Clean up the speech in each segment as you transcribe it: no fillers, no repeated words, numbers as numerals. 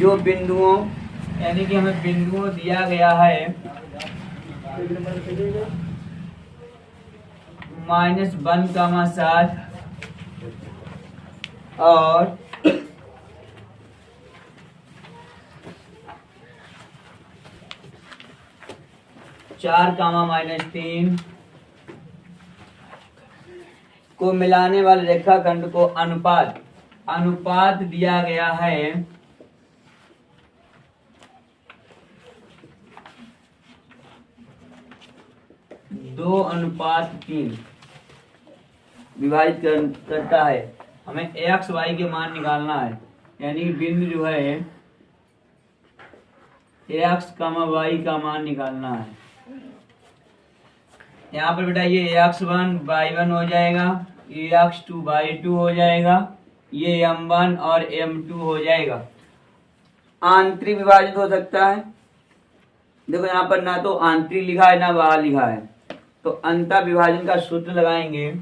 जो बिंदुओं यानी कि हमें बिंदुओं दिया गया है -1,7 और 4,-3 को मिलाने वाले रेखाखंड को अनुपात दिया गया है 2:3 विभाजित करता है। हमें x y के मान निकालना है, यानी कि बिंदु जो है x, y का मान निकालना है। यहाँ पर बेटा ये x1 y1 हो जाएगा, ये x2 y2 हो जाएगा, ये m1 और m2 हो जाएगा। आंतरिक विभाजित हो सकता है। देखो यहाँ पर ना तो आंतरिक लिखा है ना बाहर लिखा है, तो अंतः विभाजन का सूत्र लगाएंगे।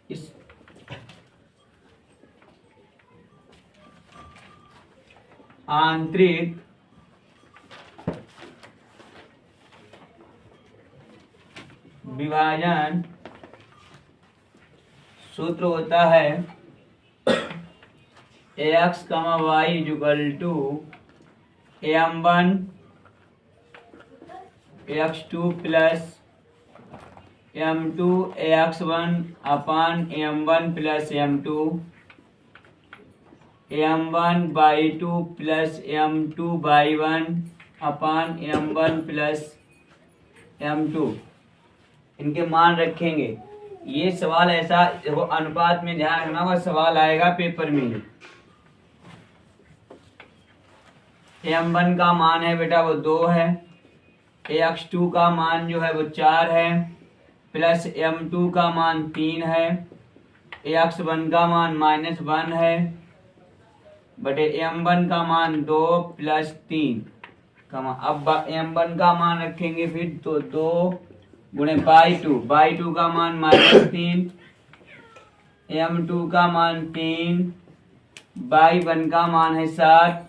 इस आंतरिक विभाजन सूत्र होता है x, y m1 x2 plus m2 x1 upon m1 plus m2 m1 y2 plus m2 y1 upon m1 plus m2। इनके मान रखेंगे। ये सवाल ऐसा देखो, अनुपात में ध्यान रखना होगा, सवाल आएगा पेपर में। m1 का मान है बेटा वो 2 है, x2 का मान जो है वो 4 है, प्लस m2 का मान 3 है, x1 का मान -1 है बटे m1 का मान 2 प्लस 3 का मान। अब m1 का मान रखेंगे फिर तो 2 गुणे y2 का मान -3, m2 का मान 3, y1 का मान है 7,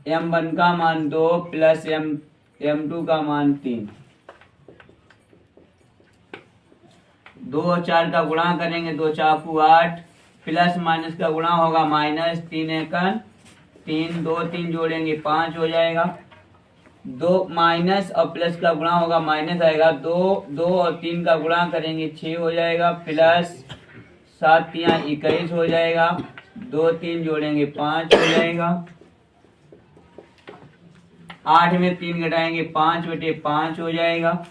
m1 का मान 2 प्लस m2 का मान 3। 2 और 4 का गुणा करेंगे, 2 चाकू 8, प्लस माइनस का गुणा होगा माइनस, 3 एकन 3, 2 3 जोड़ेंगे 5 हो जाएगा। 2 माइनस और प्लस का गुणा होगा माइनस आएगा, 2 और 3 का गुणा करेंगे 6 हो जाएगा, प्लस 7 3 21 हो जाएगा, 2 3 जोड़ेंगे 5 हो जाएगा। 8 में 3 घटाएंगे 5 बटे 5 हो जाएगा।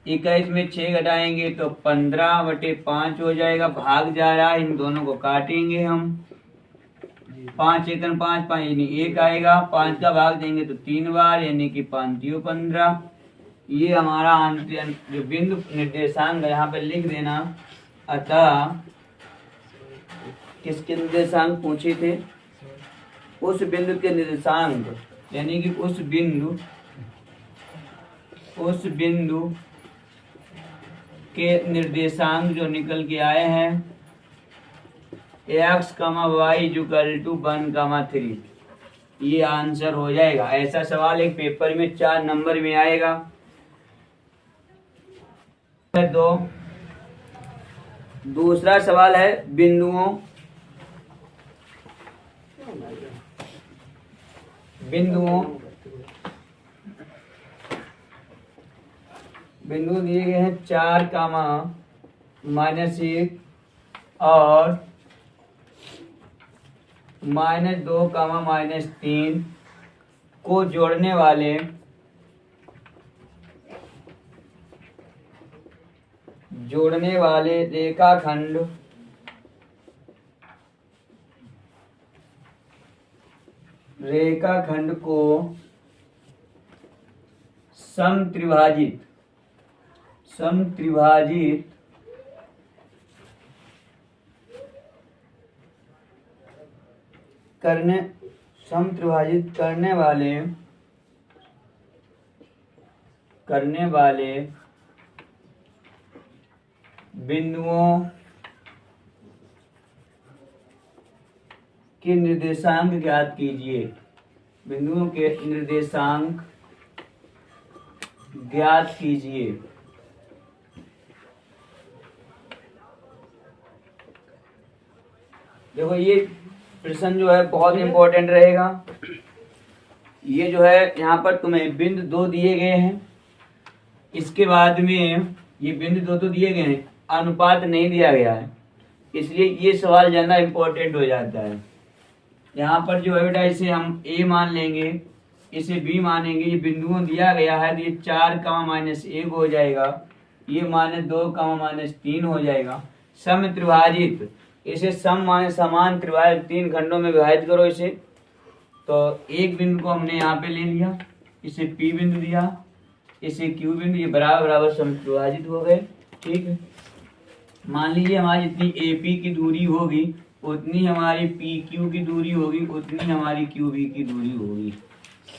21 में 6 घटाएंगे तो 15 बटे 5 हो जाएगा। भाग जा रहा है, इन दोनों को काटेंगे हम। 5 एकन 5 5 यानी 1 आएगा। 5 का भाग देंगे तो 3 बार यानी कि 5 15। ये हमारा जो बिंदु निर्देशांक यहाँ पे लिख देना। अतः किसके निर्देशांक पूछे थे? उस बिंदु के निर्देशांक, यानी कि उस बिंदु के निर्देशांक जो निकल के आए हैं x, y = 1,3। ये आंसर हो जाएगा। ऐसा सवाल एक पेपर में 4 नंबर में आएगा। दूसरा सवाल है बिंदु दिए गए हैं 4, -1 और -2, -3 को जोड़ने वाले रेखाखंड को समत्रिभाजित करने वाले बिंदुओं के निर्देशांक ज्ञात कीजिए। बिंदुओं के निर्देशांक ज्ञात कीजिए। देखो ये प्रश्न जो है बहुत इंपॉर्टेंट रहेगा। ये जो है यहाँ पर तुम्हें बिंदु 2 दिए गए हैं, इसके बाद में ये बिंदु 2 तो दिए गए हैं, अनुपात नहीं दिया गया है, इसलिए ये सवाल जानना इंपॉर्टेंट हो जाता है। यहाँ पर जो है बेटा इसे हम a मान लेंगे, इसे b मानेंगे। ये बिंदुओं दिया गया है तो ये 4, -1 हो जाएगा, ये -2, -3 हो जाएगा। सम त्रिभाजित, इसे सम माने समान त्रिभाजित 3 खंडों में विभाजित करो इसे। तो एक बिंदु को हमने यहाँ पे ले लिया, इसे P बिंदु दिया, इसे Q बिंदु, ये बराबर बराबर सम त्रिभाजित हो गए। ठीक है, मान लीजिए हमारी जितनी AP की दूरी होगी उतनी हमारी PQ की दूरी होगी, उतनी हमारी QB की दूरी होगी।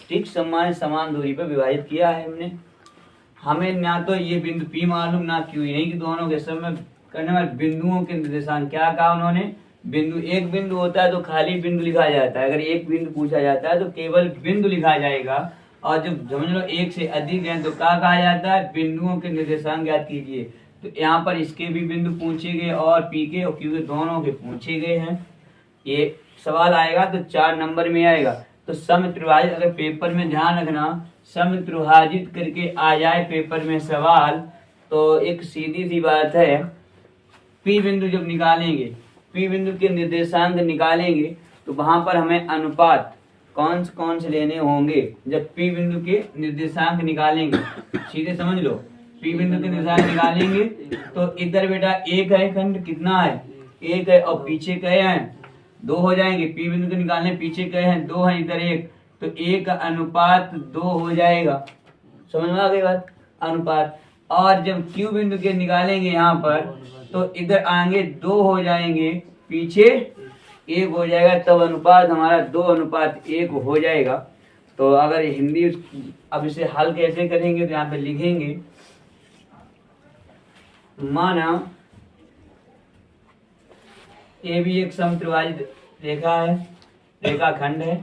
ठीक, समान दूरी पर विभाजित किया है हमने। हमें ना तो ये बिंदु P मालूम ना Q, नहीं कि दोनों के सब में करने वाले बिंदुओं के निर्देशांक। क्या कहा उन्होंने, बिंदु एक बिंदु होता है तो खाली बिंदु लिखा जाता है, अगर एक बिंदु पूछा जाता है तो केवल बिंदु लिखा जाएगा, और जब समझ लो एक से अधिक है तो क्या कहा जाता है, बिंदुओं के निर्देशांक ज्ञात कीजिए। तो यहाँ पर इसके भी बिंदु पूछे गए और P के और Q के दोनों के पूछे गए हैं। ये सवाल आएगा तो 4 नंबर में आएगा। तो सम त्रिभाजित, अगर पेपर में ध्यान रखना, सम त्रिभाजित करके आ जाए पेपर में सवाल तो एक सीधी सी बात है, P बिंदु जब निकालेंगे, P बिंदु के निर्देशांक निकालेंगे तो वहां पर हमें अनुपात कौन से लेने होंगे। जब P बिंदु के निर्देशांक निकालेंगे, सीधे समझ लो, P बिंदु के निर्देशांक निकालेंगे तो इधर बेटा 1 है खंड, कितना है 1 है, और पीछे कहे हैं 2 हो जाएंगे। P बिंदु के निकालने पीछे कहे हैं 2 है, इधर 1, तो 1:2 हो जाएगा। समझ में आ गई बात, अनुपात। और जब Q बिंदु के निकालेंगे यहाँ पर तो इधर आएंगे 2 हो जाएंगे, पीछे 1 हो जाएगा, तब अनुपात हमारा 2:1 हो जाएगा। तो अगर हिंदी, अब इसे हल कैसे करेंगे तो यहाँ पे लिखेंगे, माना ये भी एक समत्रिभाजित रेखा है, रेखाखंड है।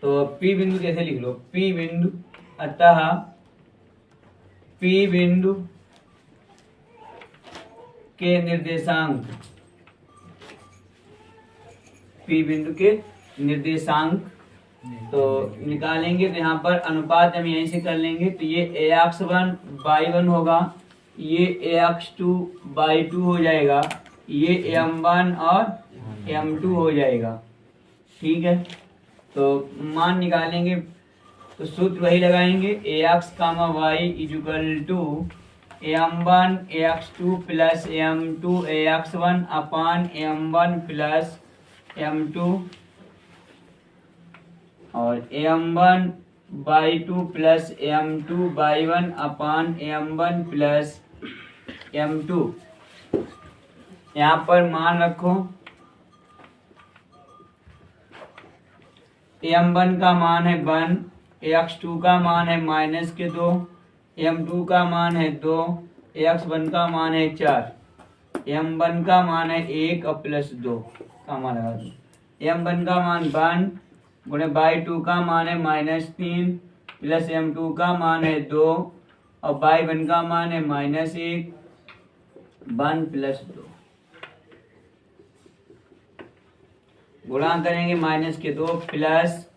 तो P बिंदु कैसे लिख लो, P बिंदु, अतः P बिंदु के निर्देशांक, P बिंदु के निर्देशांक तो निकालेंगे। तो यहाँ पर अनुपात हम यहीं से कर लेंगे, तो ये ax1/1 होगा, ये ax2/2 हो जाएगा, ये m1 और m2 हो जाएगा। ठीक है, तो मान निकालेंगे तो सूत्र वही लगाएंगे, ax, y = m1 ax2 plus m2 ax1 upon m1 plus m2, और m1/2 प्लस m2/1 अपान m1 प्लस m2। यहाँ पर मान रखो, m1 का मान है 1, ax2 का मान है -2, m2 का मान है 2, ax1 का मान है 4, m1 का मान है 1 और +2 का मान लगा दो। m1 का मान 1 गुणे y2 का मान है -3 प्लस m2 का मान है 2 और y1 का मान है -1, 1 + 2 गुणा करेंगे -2 प्लस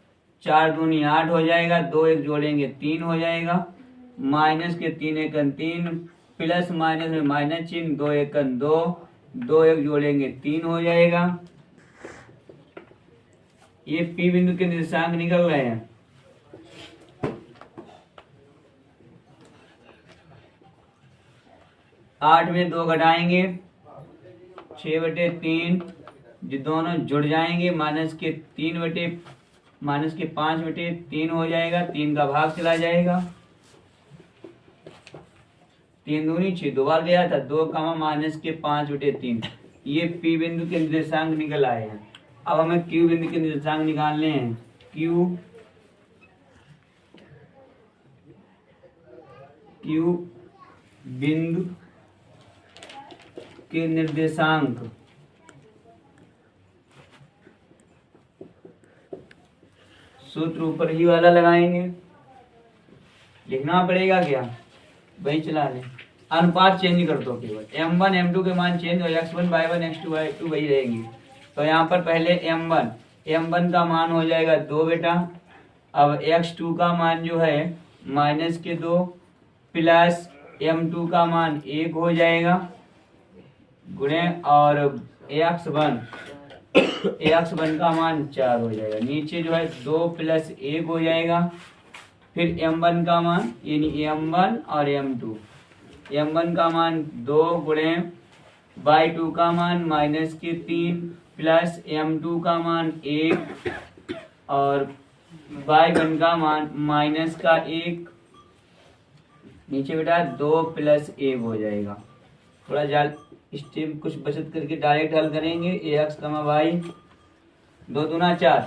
4 दूनी 8 हो जाएगा, 2 1 जोड़ेंगे 3 हो जाएगा, -3 1 3 प्लस माइनस में माइनस चिन्ह, 2 1 2, 2 1 जोड़ेंगे 3 हो जाएगा। ये P बिंदु के निर्देशांक निकल रहे हैं। आठ में 2 घटाएंगे 6/3, जो दोनों जुड़ जाएंगे -5/3 हो जाएगा, 3 का भाग चला जाएगा, 3 दूनी 6, 2 बार गया था, 2 -5/3। ये P बिंदु के निर्देशांक निकल आए हैं। अब हमें Q बिंदु के निर्देशांक निकालने हैं। Q बिंदु के निर्देशांक सूत्र ऊपर ही वाला लगाएंगे, लिखना पड़ेगा क्या, वही चला लें। अनुपात चेंज कर दो केवल, m1 m2 के मान चेंज हो, x1 y1 x2 y2 वही रहेंगे। तो यहाँ पर पहले m1 का मान हो जाएगा 2 बेटा। अब x2 का मान जो है -2 प्लस m2 का मान 1 हो जाएगा गुणे, और ax1 का मान 4 हो जाएगा। नीचे जो है 2 + 1 हो जाएगा। फिर m1 का मान यानी m1 और m2, m1 का मान 2 गुणे y2 का मान -3 प्लस m2 का मान 1 और y1 का मान -1। नीचे बेटा 2 + 1 हो जाएगा। थोड़ा जाल स्टेप कुछ बचत करके डायरेक्ट हल करेंगे। ax, y 2 दूना 4,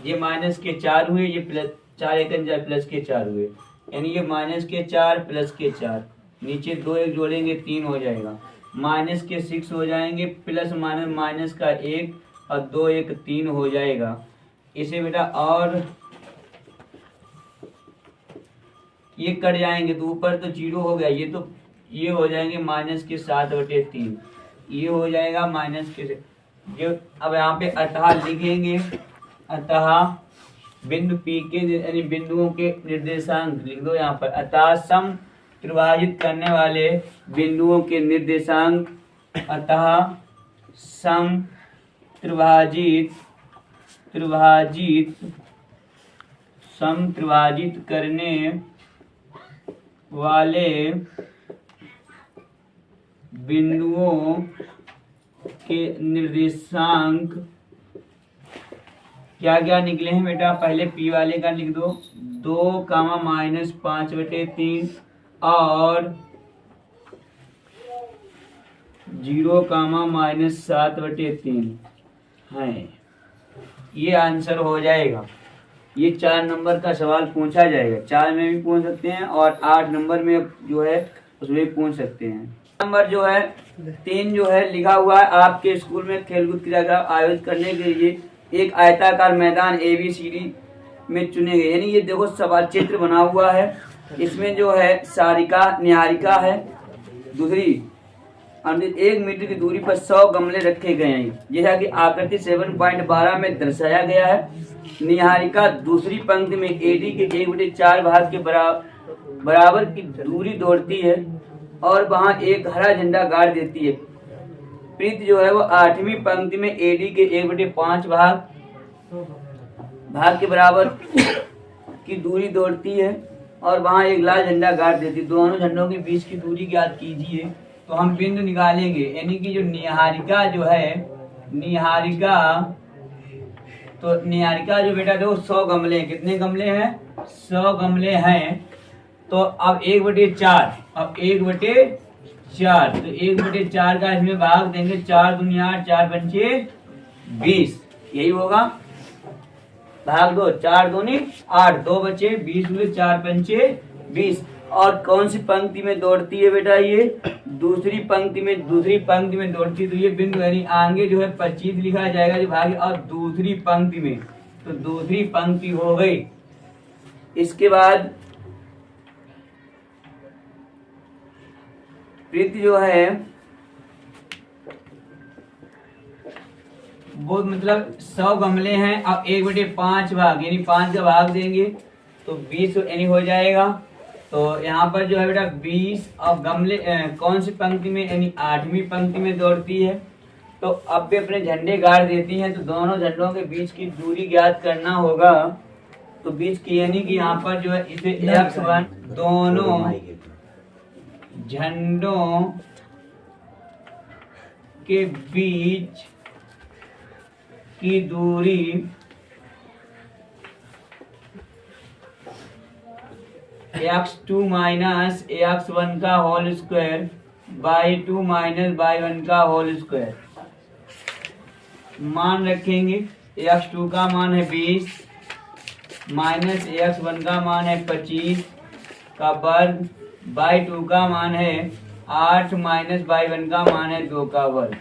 ये -4 हुए, ये प्लस 4 1 प्लस के 4 हुए, यानी ये -4 प्लस के 4, नीचे 2 1 जोड़ेंगे 3 हो जाएगा, -6 हो जाएंगे, प्लस माइनस का 1 और 2 1 3 हो जाएगा। इसे बेटा और ये कट जाएंगे तो ऊपर तो 0 हो गया, ये हो जाएंगे -7/3, ये हो जाएगा -, जो अब यहाँ पे अतः लिखेंगे। अतः बिंदु P के यानी बिंदुओं के निर्देशांक लिख दो यहाँ पर। अतः सम त्रिभाजित करने वाले बिंदुओं के निर्देशांक, अतः सम त्रिभाजित करने वाले बिंदुओं के निर्देशांक क्या क्या निकले हैं बेटा, पहले P वाले का लिख दो, 2, -5/3 और 0, -7/3 है। ये आंसर हो जाएगा। ये 4 नंबर का सवाल पूछा जाएगा, 4 में भी पूछ सकते हैं और 8 नंबर में जो है उसमें भी पूछ सकते हैं। नंबर जो है 3 जो है लिखा हुआ है, आपके स्कूल में खेलकूद क्रियाकलाप आयोजित करने के लिए एक आयताकार मैदान ABCD में चुने गए। यानी ये देखो सवाल चित्र बना हुआ है, इसमें जो है सारिका निहारिका है, दूसरी 1 मीटर की दूरी पर 100 गमले रखे गए हैं, जैसा कि आकृति 7.12 में दर्शाया गया है। निहारिका दूसरी पंक्ति में AD के 1/4 भाग के बराबर की दूरी दौड़ती है और वहां एक हरा झंडा गाड़ देती है। प्रीत जो है वो 8वीं पंक्ति में AD के 1/5 भाग के बराबर की दूरी दौड़ती है और वहां एक लाल झंडा गाड़ देती है। दोनों झंडों के बीच की दूरी ज्ञात कीजिए। तो हम बिंदु निकालेंगे, यानी कि जो निहारिका जो है, निहारिका जो बेटा देखो 100 गमले हैं, कितने गमले हैं, 100 गमले हैं। तो अब 1/4, तो 1/4 का इसमें भाग देंगे, 4 दूनी 8, 4 पंचे 20, यही होगा। भाग दो, 4 दूनी 8, 2 बचे 20 हुए, 4 पंचे 20। और कौन सी पंक्ति में दौड़ती है बेटा, ये दूसरी पंक्ति में दौड़ती, तो ये बिंदु यानी आगे जो है 25 लिखा जाएगा जो भाग, और दूसरी पंक्ति में, तो दूसरी पंक्ति हो गई। इसके बाद प्रीति जो है वो मतलब 100 गमले हैं, अब 1/5 भाग यानी 5 का भाग देंगे तो 20 यानी हो जाएगा। तो यहाँ पर जो है बेटा 20 और गमले कौन सी पंक्ति में, यानी 8वीं पंक्ति में दौड़ती है। तो अब भी अपने झंडे गाड़ देती हैं, तो दोनों झंडों के बीच की दूरी ज्ञात करना होगा। तो बीच की यानी कि यहाँ पर जो है इसे x1 दोनों झंडों के बीच की दूरी x2 माइनस x1 का whole square y2 minus y1 का होल स्क्वायर। मान रखेंगे, x2 का मान है 20 माइनस x1 का मान है 25 का वर्ग, y2 का मान है 8 माइनस y1 का मान है 2 का वर्ग।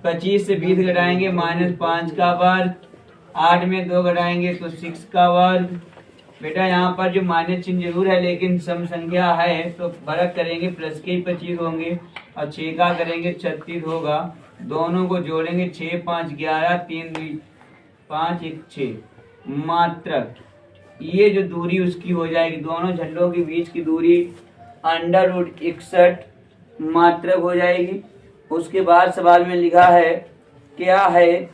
25 से 20 घटाएंगे -5 का वर्ग 8 में 2 घटाएंगे तो 6 का वर्ग। बेटा यहाँ पर जो माइनस चिन्ह जरूर है लेकिन सम संख्या है तो फर्क करेंगे, प्लस के 25 होंगे और 6 का करेंगे 36 होगा। दोनों को जोड़ेंगे 6 5 11 3 2 5 1 6 मात्रक। ये जो दूरी उसकी हो जाएगी, दोनों झंडों के बीच की दूरी √61 मात्रक हो जाएगी। उसके बाद सवाल में लिखा है क्या है,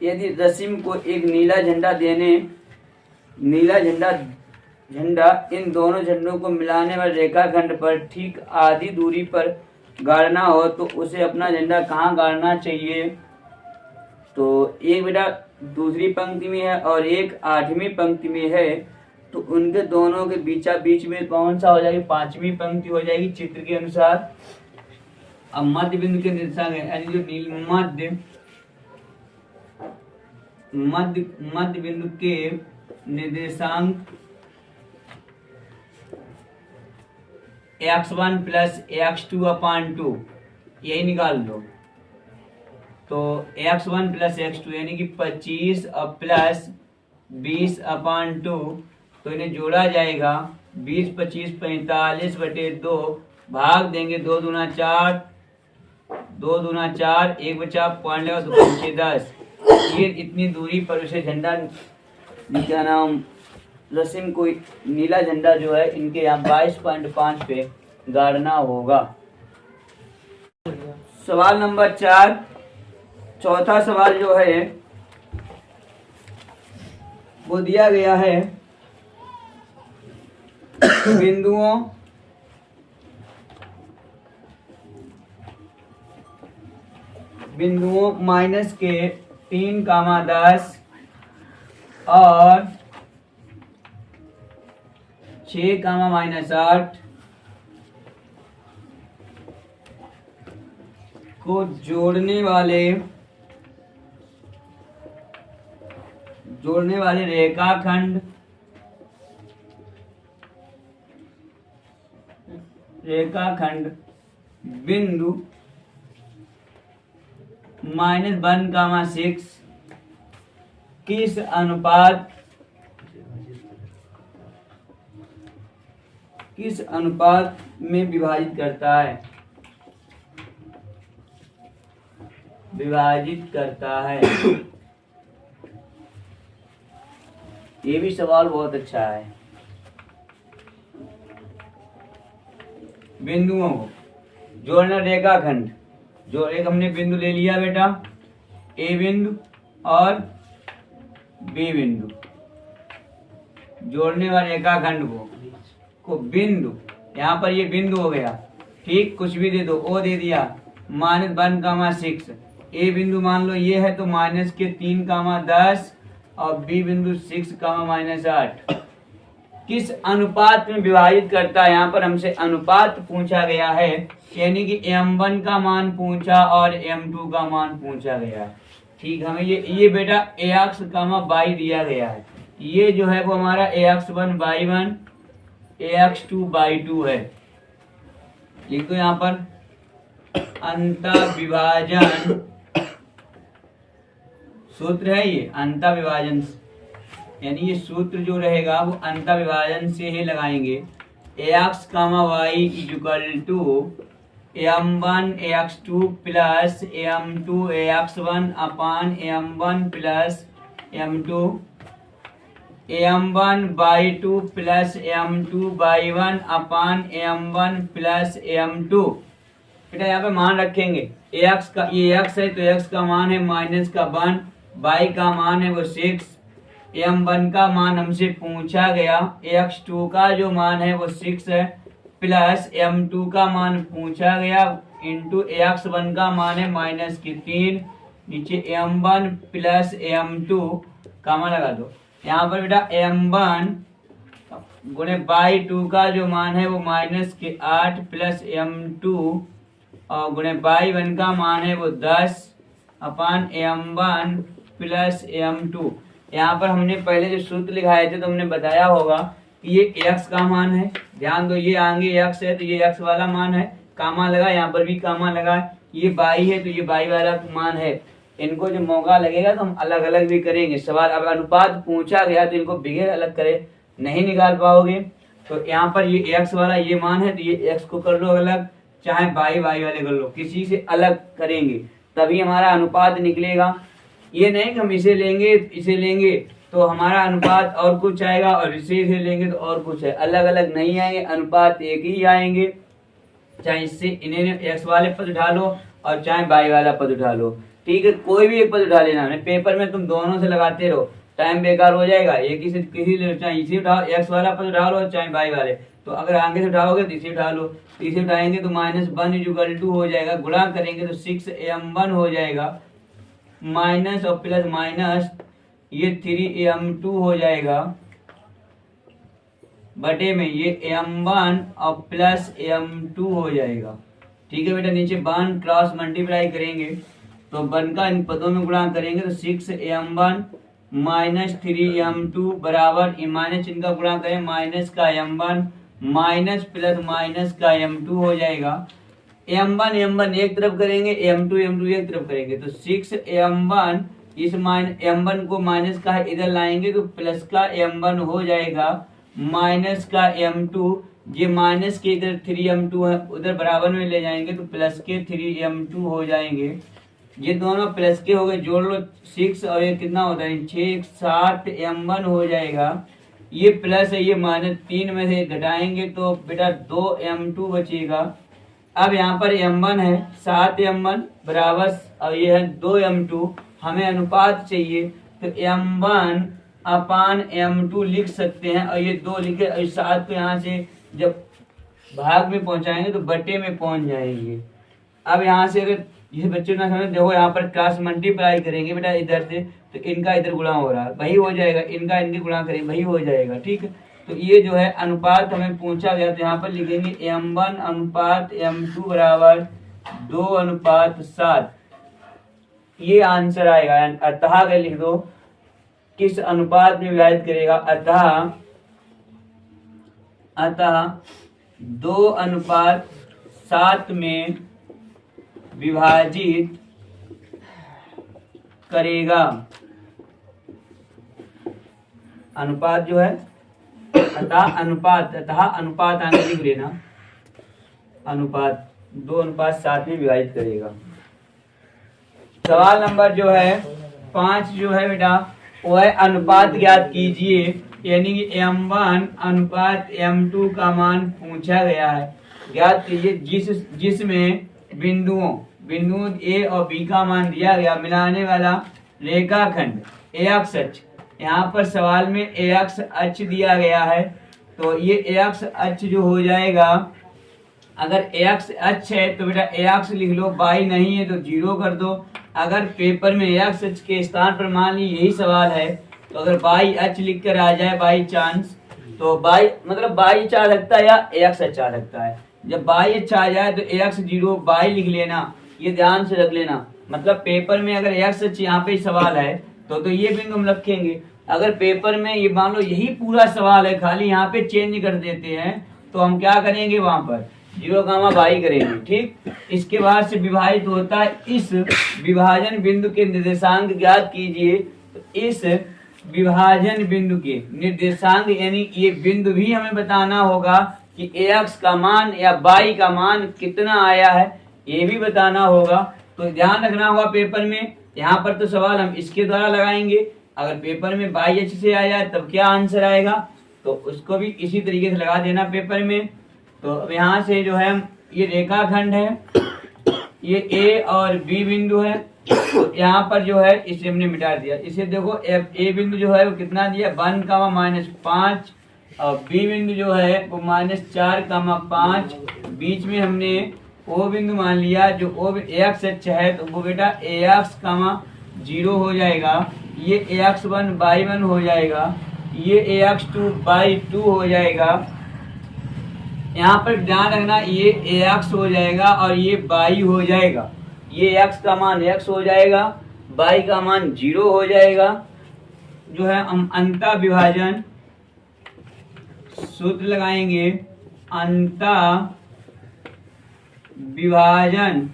यदि रस्म को एक नीला झंडा इन दोनों झंडों को मिलाने वाले रेखाखंड पर ठीक आधी दूरी पर गाड़ना हो तो उसे अपना झंडा कहाँ गाड़ना चाहिए। तो एक बेटा दूसरी पंक्ति में है और एक 8वीं पंक्ति में है, तो उनके दोनों के बीच में कौन सा हो जाएगी, 5वीं पंक्ति हो जाएगी चित्र के अनुसार। अब मध्य बिंदु के निर्देशांक है, यानी जो मध्य बिंदु के निर्देशांक x1 + x2/2 यही निकाल दो। तो x1 + x2 यानी कि 25 और प्लस 20/2, तो इन्हें जोड़ा जाएगा 20 25 45/2 भाग देंगे 2 दूना 4 2 दूना 4 1 बचा पॉइंट लगा तो 5 10। ये इतनी दूरी पर उसे झंडा क्या नाम रस्म को नीला झंडा जो है इनके यहाँ 22.5 पे गाड़ना होगा। सवाल नंबर 4, चौथा सवाल जो है वो दिया गया है बिंदुओं माइनस के 3, 10 और 6, -8 को जोड़ने वाले रेखाखंड बिंदु -1, 6 किस अनुपात में विभाजित करता है। ये भी सवाल बहुत अच्छा है। बिंदुओं को जोड़ना रेखाखंड, जो एक हमने बिंदु ले लिया बेटा, ए बिंदु और बी बिंदु, जोड़ने वाले रेखाखंड को बिंदु, यहाँ पर ये बिंदु हो गया, ठीक, कुछ भी दे दो, ओ दे दिया -1, 6, ए बिंदु मान लो ये है तो -3, 10 और बी बिंदु 6, -8 किस अनुपात में विभाजित करता है। यहाँ पर हमसे अनुपात पूछा गया है, यानी कि m1 का मान पूछा और m2 का मान पूछा गया है। ठीक, हमें ये बेटा ax, y दिया गया है। ये जो है वो हमारा ax1 y1 ax2 y2 है। लिख दो यहाँ पर अंतःविभाजन सूत्र है, ये अंतःविभाजन यानी ये सूत्र जो रहेगा वो अंतःविभाजन से ही लगाएंगे। ax, y = m1 ax2 + m2 ax1 m1 + m2 m1 y2 + m2 y1 m1 + m2। बेटा यहाँ पे मान रखेंगे, ax का ये x है तो x का मान है -1, y का मान है वो 6, m1 का मान हमसे पूछा गया, x2 का जो मान है वो 6 है, प्लस m2 का मान पूछा गया इंटू x1 का मान है -3, नीचे m1 + m2 का मान लगा दो। यहाँ पर बेटा m1 गुणे y2 का जो मान है वो -8 प्लस m2 और गुणे y1 का मान है वो 10 m1 + m2। यहाँ पर हमने पहले जो सूत्र लिखाए थे तो हमने बताया होगा कि ये x का मान है, ध्यान दो ये आगे x है तो ये x वाला मान है, कामा लगा, यहाँ पर भी कामा लगा, ये y है तो ये y वाला मान है। इनको जो मौका लगेगा तो हम अलग अलग भी करेंगे सवाल। अब अनुपात पूछा गया तो इनको बगैर अलग करे नहीं निकाल पाओगे। तो यहाँ पर ये x वाला ये मान है तो ये x को कर लो अलग, चाहे y वाले कर लो, किसी से अलग करेंगे तभी हमारा अनुपात निकलेगा। ये नहीं कि हम इसे लेंगे तो हमारा अनुपात और कुछ आएगा और इसे लेंगे तो और कुछ है, अलग अलग नहीं आएंगे, अनुपात एक ही आएंगे। चाहे इससे इन्हें x वाले पद उठा लो और चाहे y वाला पद उठा लो, ठीक है, कोई भी एक पद उठा लेना है। पेपर में तुम दोनों से लगाते रहो, टाइम बेकार हो जाएगा। एक ही से किसी चाहे इसे उठाओ, x वाला पद उठा लो चाहे y वाले, तो अगर आगे से उठाओगे तो इसे उठा लो, तो इसे उठाएंगे तो -1 = हो जाएगा, गुणा करेंगे तो 6m1 हो जाएगा, माइनस और प्लस माइनस ये 3m2 हो जाएगा, बटे में ये m1 और प्लस m2 हो जाएगा। ठीक है बेटा, नीचे 1 क्रॉस मल्टीप्लाई करेंगे तो 1 का इन पदों में गुणा करेंगे तो 6m1 माइनस 3m2 बराबर माइनस इनका गुणा करें माइनस का m1 माइनस प्लस माइनस का m2 हो जाएगा। m1 एक तरफ करेंगे, m2 एक तरफ करेंगे तो 6m1 इस m1 को माइनस का इधर लाएंगे तो प्लस का m1 हो जाएगा, माइनस का m2, ये माइनस के इधर 3m2 है उधर बराबर में ले जाएंगे तो प्लस के 3m2 हो जाएंगे। ये दोनों प्लस के हो गए, जोड़ लो 6 और ये कितना होता है 6 7m1 हो जाएगा। ये प्लस है ये माइनस, 3 में से घटाएंगे तो बेटा 2m2 बचेगा। अब यहाँ पर m1 है 7m1 बराबर और ये है 2m2, हमें अनुपात चाहिए तो m1 अपान m2 लिख सकते हैं और ये 2 लिखे और 7 को यहाँ से जब भाग में पहुंचाएंगे तो बटे में पहुंच जाएंगे। अब यहाँ से अगर ये बच्चों ना समझ, देखो यहाँ पर क्रॉस मल्टीप्लाई करेंगे बेटा इधर से तो इनका इधर गुणा हो रहा है वही हो जाएगा, इनका इनके गुणा करेंगे वही हो जाएगा। ठीक है, तो ये जो है अनुपात हमें पूछा गया तो यहाँ पर लिखेंगे m1 अनुपात m2 बराबर 2:7, ये आंसर आएगा। अतः अगर लिख दो किस अनुपात में विभाजित करेगा, अतः 2:7 में विभाजित करेगा। अनुपात जो है अतः अनुपात आगे लिख लेना, अनुपात 2:7 में विभाजित करेगा। सवाल नंबर जो है 5 जो है बेटा वो है अनुपात ज्ञात कीजिए, यानी कि m1 अनुपात m2 का मान पूछा गया है। ज्ञात कीजिए जिसमें बिंदुओं A और B का मान दिया गया, मिलाने वाला रेखाखंड ax अक्ष, यहाँ पर सवाल में ax अक्ष दिया गया है तो ये ax अक्ष जो हो जाएगा, अगर ax अक्ष है तो बेटा ax लिख लो, y नहीं है तो 0 कर दो। अगर पेपर में ax अक्ष के स्थान पर मान ली यही सवाल है तो अगर y अक्ष लिख कर आ जाए बाई चांस तो y मतलब y अच्छा लगता है या ax अच्छा लगता है, जब y अच्छा आ जाए तो ax 0 y लिख लेना, ये ध्यान से रख लेना। मतलब पेपर में अगर ax अक्ष यहाँ पे सवाल है तो ये बिंदु हम रखेंगे। अगर पेपर में ये मान लो यही पूरा सवाल है खाली यहाँ पे चेंज कर देते हैं तो हम क्या करेंगे वहां पर 0, y करेंगे। ठीक, इसके बाद से विभाजित होता है, इस विभाजन बिंदु के निर्देशांक ज्ञात कीजिए। तो इस विभाजन बिंदु के निर्देशांक यानी ये बिंदु भी हमें बताना होगा कि ax का मान या y का मान कितना आया है, ये भी बताना होगा। तो ध्यान रखना होगा पेपर में, यहाँ पर तो सवाल हम इसके द्वारा लगाएंगे, अगर पेपर में y अच्छे से आ जाए तब क्या आंसर आएगा तो उसको भी इसी तरीके से लगा देना पेपर में। तो अब यहाँ से जो है ये रेखाखंड है, ये A और B बिंदु है, तो यहाँ पर जो है इसे हमने मिटा दिया। इसे देखो A बिंदु जो है वो कितना दिया 1, -5 और B बिंदु जो है वो -4, 5, बीच में हमने O बिंदु मान लिया जो ax अक्ष है तो वो बेटा ax, 0 हो जाएगा, ये ax1 y1 हो जाएगा, ये ax2 y2 हो जाएगा। यहाँ पर ध्यान रखना ये ax हो जाएगा और ये y हो जाएगा, ये x का मान x हो जाएगा, y का मान 0 हो जाएगा। जो है हम अंतः विभाजन सूत्र लगाएंगे, अंतः विभाजन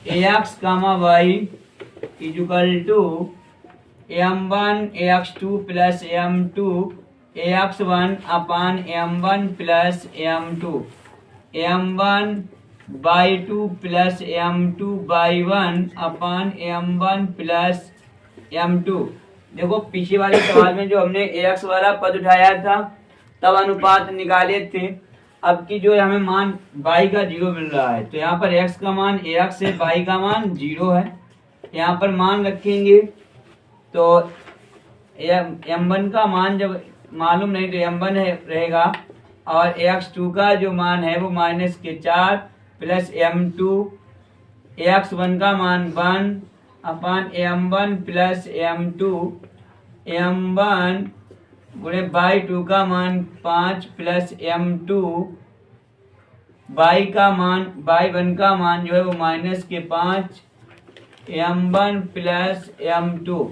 ax comma y equal to m1 ax2 plus m2 ax1 upon m1 plus m2 m1 by 2 plus m2 by 1 upon m1 plus m2। देखो पीछे वाले सवाल में जो हमने ax वाला पद उठाया था तब अनुपात निकाले थे, अब की जो हमें मान y का 0 मिल रहा है, तो यहाँ पर x का मान ax है, y का मान 0 है। यहाँ पर मान रखेंगे तो m1 का मान जब मालूम नहीं तो m1 रहेगा, और ax2 का जो मान है वो -4 प्लस m2 ax1 का मान 1 upon m1 plus m2 m1 गुणे बाई 2 का मान 5 प्लस m2 बाई का मान बाई 1 का मान जो है वो -5 m1 प्लस m2।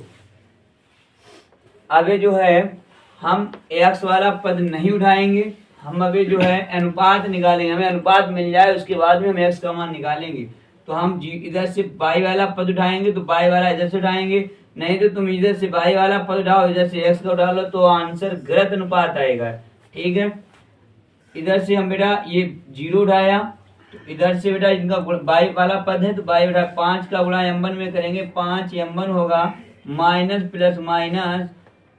अभी जो है हम x वाला पद नहीं उठाएंगे, हम अभी जो है अनुपात निकालेंगे। हमें अनुपात मिल जाए उसके बाद में हम x का मान निकालेंगे। तो हम इधर से y वाला पद उठाएंगे तो y वाला इधर से उठाएंगे, नहीं तो तुम इधर से y वाला पद उठाओ इधर से x का उठा लो तो आंसर गलत अनुपात आएगा। ठीक है, इधर से हम बेटा ये 0 उठाया तो इधर से बेटा इनका y वाला पद है तो y बेटा 5 का गुणा m1 में करेंगे, 5 m1 होगा माइनस प्लस माइनस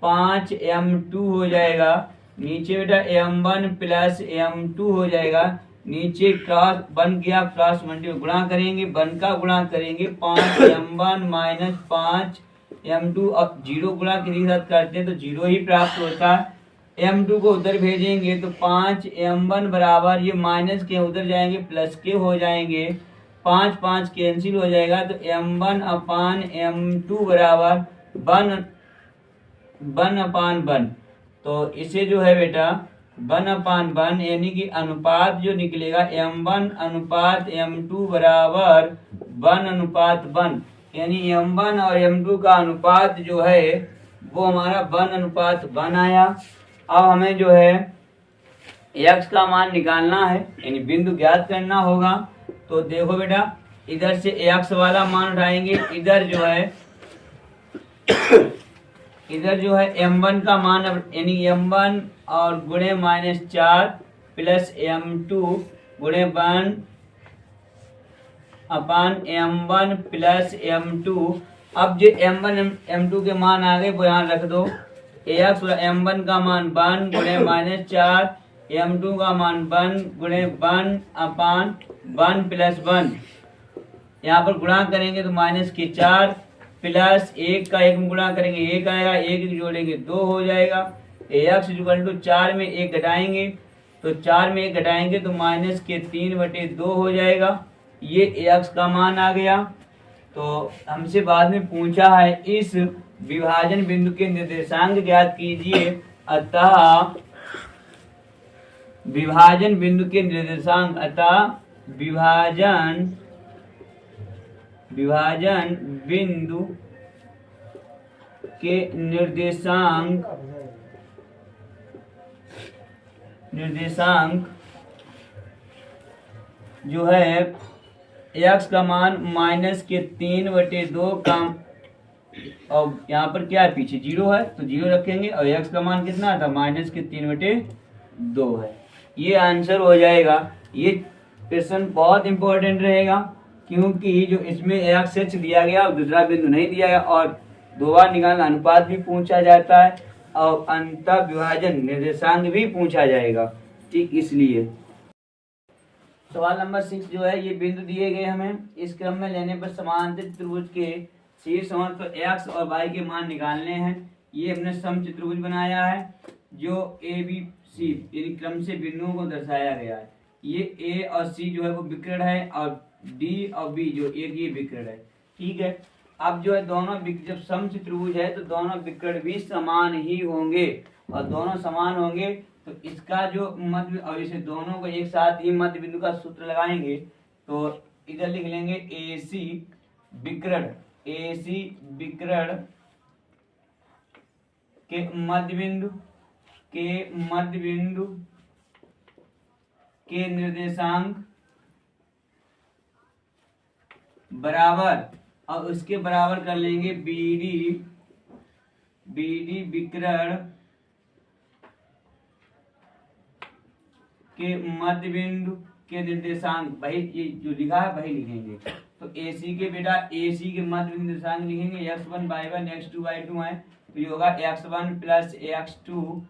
5 m2 हो जाएगा, नीचे बेटा m1 प्लस m2 हो जाएगा, नीचे क्रॉस बन गया, क्रॉस मल्टीप्लाई गुणा करेंगे, 1 का गुणा करेंगे 5 m1 माइनस 5 m2 और 0 गुणा किसी के साथ करते हैं तो 0 ही प्राप्त होता है। m2 को उधर भेजेंगे तो 5 m1 बराबर ये माइनस के उधर जाएंगे प्लस के हो जाएंगे, 5 5 कैंसिल हो जाएगा तो m1 अपान m2 बराबर 1 अपान 1। तो इसे जो है बेटा 1 अपान 1 यानी कि अनुपात जो निकलेगा m1 अनुपात m2 बराबर 1 अनुपात 1, यानी m1 और m2 का अनुपात जो है वो हमारा 1 अनुपात 1 आया। अब हमें जो है x का मान निकालना है यानी बिंदु ज्ञात करना होगा। तो देखो बेटा इधर से x वाला मान उठाएंगे, इधर जो है m1 का मान यानी m1 और गुणे -4 प्लस m2 गुणे 1 अपान m1 प्लस m2। अब जो m1 m2 के मान आ गए वो यहाँ रख दो, ax m1 का मान 1 गुणे -4 m2 का मान 1 गुणे 1 अपान 1 प्लस 1, यहाँ पर गुणा करेंगे तो -4 प्लस 1 का 1 में गुणा करेंगे 1 आएगा, 1 जोड़ेंगे 2 हो जाएगा। ax = 4 में 1 घटाएंगे तो 4 में 1 घटाएंगे तो -3/2 हो जाएगा। ये ax का मान आ गया। तो हमसे बाद में पूछा है इस विभाजन बिंदु के निर्देशांक ज्ञात कीजिए, अतः विभाजन बिंदु के निर्देशांक, विभाजन बिंदु के निर्देशांक जो है x का मान -3/2 का, और यहाँ पर क्या है पीछे 0 है तो 0 रखेंगे और x का मान कितना था -3/2 है। ये आंसर हो जाएगा। ये क्वेश्चन बहुत इंपॉर्टेंट रहेगा क्योंकि जो इसमें x h दिया गया और दूसरा बिंदु नहीं दिया गया और 2 बार निकालना अनुपात भी पूछा जाता है और अंतः विभाजन निर्देशांक भी पूछा जाएगा। ठीक इसलिए सवाल नंबर 6 जो है ये बिंदु दिए गए हमें, इस क्रम में लेने पर समांतर त्रिभुज के शीर्ष और पर x और y के मान निकालने हैं। ये हमने समचतुर्भुज बनाया है जो ABC यानी क्रम से बिंदुओं को दर्शाया गया है। ये A और C जो है वो विकर्ण है और D और B जो एक ये विकर्ण है। ठीक है, अब जो है दोनों जब समचतुर्भुज है तो दोनों विकर्ण भी समान ही होंगे और दोनों समान होंगे तो इसका जो मध्य, और इसे दोनों को एक साथ ही मध्य बिंदु का सूत्र लगाएंगे तो इधर लिख लेंगे AC विकर्ण के मध्य बिंदु के निर्देशांक बराबर, और उसके बराबर कर लेंगे BD विकर्ण के मध्य बिंदु के निर्देशांक, भाई ये जो लिखा है वही लिखेंगे। तो AC के बेटा AC के मध्य बिंदु निर्देशांक लिखेंगे x1 y1 x2 y2 है, तो ये होगा x1 प्लस x2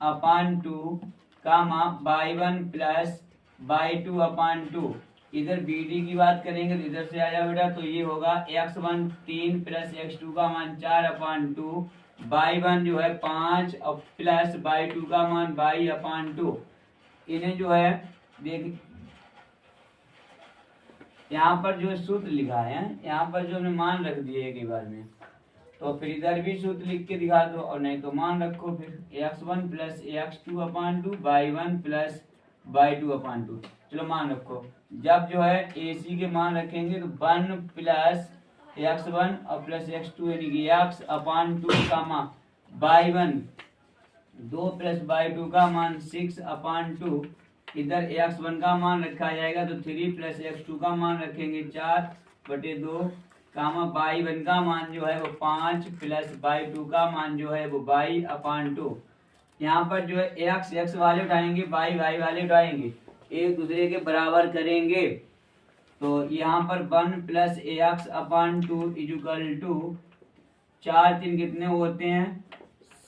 अपान 2 कामा y1 प्लस y2 अपान 2। इधर BD की बात करेंगे तो इधर से आ जाओ बेटा, तो ये होगा x1 3 प्लस x2 का मान 4 अपान 2, y1 जो है 5 और प्लस y2 का मान y अपान 2। इन्हें जो है देख यहाँ पर जो सूत्र लिखा है, यहाँ पर जो हमने मान रख दिए एक ही बार में, तो फिर इधर भी सूत्र लिख के दिखा दो, और नहीं तो मान रखो फिर x1 प्लस x2 अपान 2 y1 प्लस y2 अपान 2। चलो मान रखो, जब जो है AC के मान रखेंगे तो 1 प्लस x1 और प्लस x2 यानी कि x अपान 2 का मान y1 2 प्लस y2 का मान 6 अपान 2। इधर x1 का मान रखा जाएगा तो 3 प्लस x2 का मान रखेंगे 4/2 कामा y1 का मान जो है वो 5 प्लस y2 का मान जो है वो y अपान 2। यहाँ पर जो है x वाले उठाएंगे, y वाले उठाएंगे, एक दूसरे के बराबर करेंगे। तो यहाँ पर 1 plus x upon 2 equal to 4 3 कितने होते हैं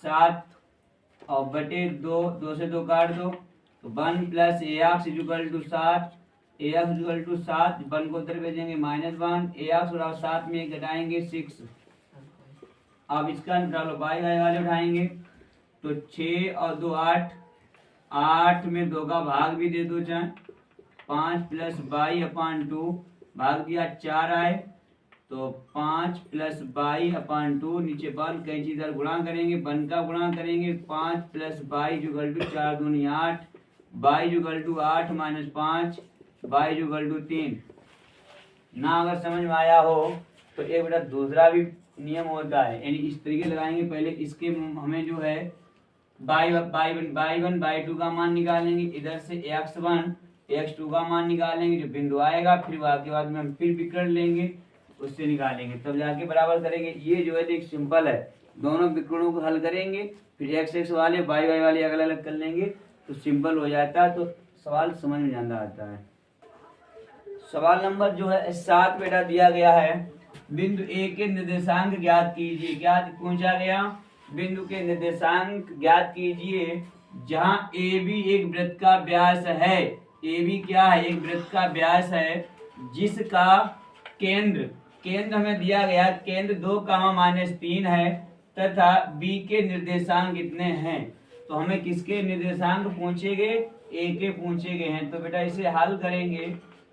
7 और बटे 2, 2 से 2 काट दो, तो 1 plus x equal to 7, x equal to 7, 1 को उधर भेजेंगे -1, एक्स और 7 में घटाएंगे 6। अब इसका निकालो, y वाले उठाएंगे तो 6 और 2 8, 8 में 2 का भाग भी दे दो चाहे, 5 प्लस y अपान 2 भाग दिया 4 आए, तो 5 प्लस y अपान 2 नीचे 1 कैंची इधर गुणा करेंगे, 1 का गुणा करेंगे 5 प्लस y जुगल टू 4 दूनी 8, y equal to 8 minus 5, y equal to 3। ना अगर समझ में आया हो तो एक बेटा दूसरा भी नियम होता है, यानी इस तरीके लगाएंगे। पहले इसके हमें जो है y1 y2 का मान निकालेंगे, इधर से x1 x2 का मान निकालेंगे, जो बिंदु आएगा फिर के बाद में हम फिर विकर्ण लेंगे उससे निकालेंगे, तब जाके बराबर करेंगे। ये जो है एक सिंपल है, दोनों विकर्णों को हल करेंगे, फिर x वाले y वाले अलग अलग कर लेंगे तो सिंपल हो जाता है, तो सवाल समझ में जाना आता है। सवाल नंबर जो है 7 बेटा दिया गया है, बिंदु A के निर्देशांक ज्ञात कीजिए। क्या पूछा गया, बिंदु के निर्देशांक ज्ञात कीजिए जहां AB एक वृत्त का व्यास है। AB क्या है, एक वृत्त का व्यास है जिसका केंद्र हमें दिया गया, केंद्र 2, -3 है तथा B के निर्देशांक कितने हैं। तो हमें किसके निर्देशांक पूछे गए, A के पूछे गए हैं। तो बेटा इसे हल करेंगे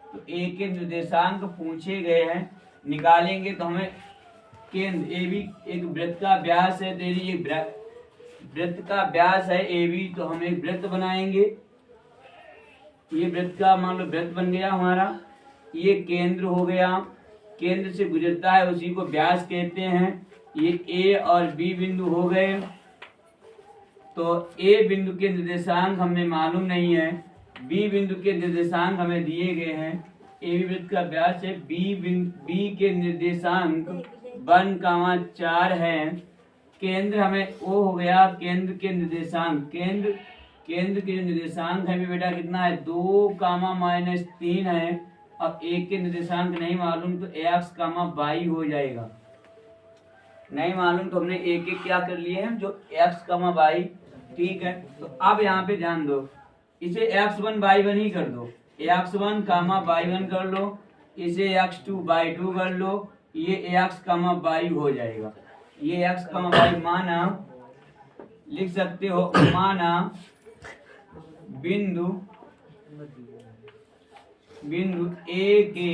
तो A के निर्देशांक पूछे गए हैं, निकालेंगे तो हमें केंद्र AB एक वृत्त का व्यास है, तेरी एक वृत्त का व्यास है AB, तो हम एक वृत्त बनाएंगे। ये वृत्त का मान लो वृत्त बन गया हमारा, ये केंद्र हो गया, केंद्र से गुजरता है उसी को व्यास कहते हैं। ये A और B बिंदु हो गए, तो A बिंदु के निर्देशांक हमें मालूम नहीं है, B बिंदु के निर्देशांक हमें दिए गए हैं। AB वृत्त का व्यास है, B के निर्देशांक 1,4 है। केंद्र हमें O हो गया, केंद्र के निर्देशांक केंद्र के निर्देशांक हमें बेटा कितना है 2, -3 है। अब A के निर्देशांक नहीं मालूम तो x, y हो जाएगा। नहीं मालूम तो हमने एक क्या कर लिए हैं, जो x, y, ठीक है। तो अब यहाँ पे ध्यान दो, इसे x1 y1 ही कर दो, x1 y1 कर लो, इसे x2 y2 कर लो, ये x, y हो जाएगा। ये x, y माना लिख सकते हो, माना बिंदु A के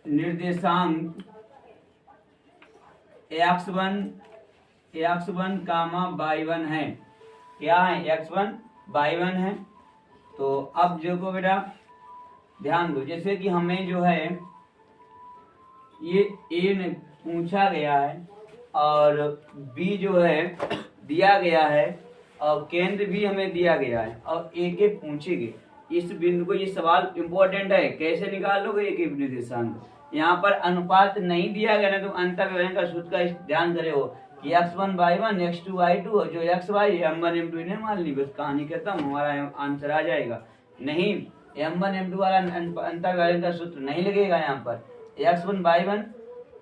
निर्देशांक x1, y1 है। क्या है, x1 y1 है। तो अब देखो बेटा ध्यान दो, जैसे कि हमें जो है ये A में पूछा गया है और B जो है दिया गया है और केंद्र भी हमें दिया गया है और A के पूछे गए, इस बिंदु को, ये सवाल इंपॉर्टेंट है, कैसे निकाल लोगे एक एक निर्देशांक। यहाँ पर अनुपात नहीं दिया गया ना, तो अंतर्व्यवस्था का सूत्र का ध्यान करे हो कि x1 y1 x2 y2 और जो x y m1 m2 इन्हें मान ली, बस कहानी खत्म, हमारा आंसर आ जाएगा। नहीं, m1 m2 वाला अंतर्व्यवस्था का सूत्र नहीं लगेगा। यहाँ पर x1 y1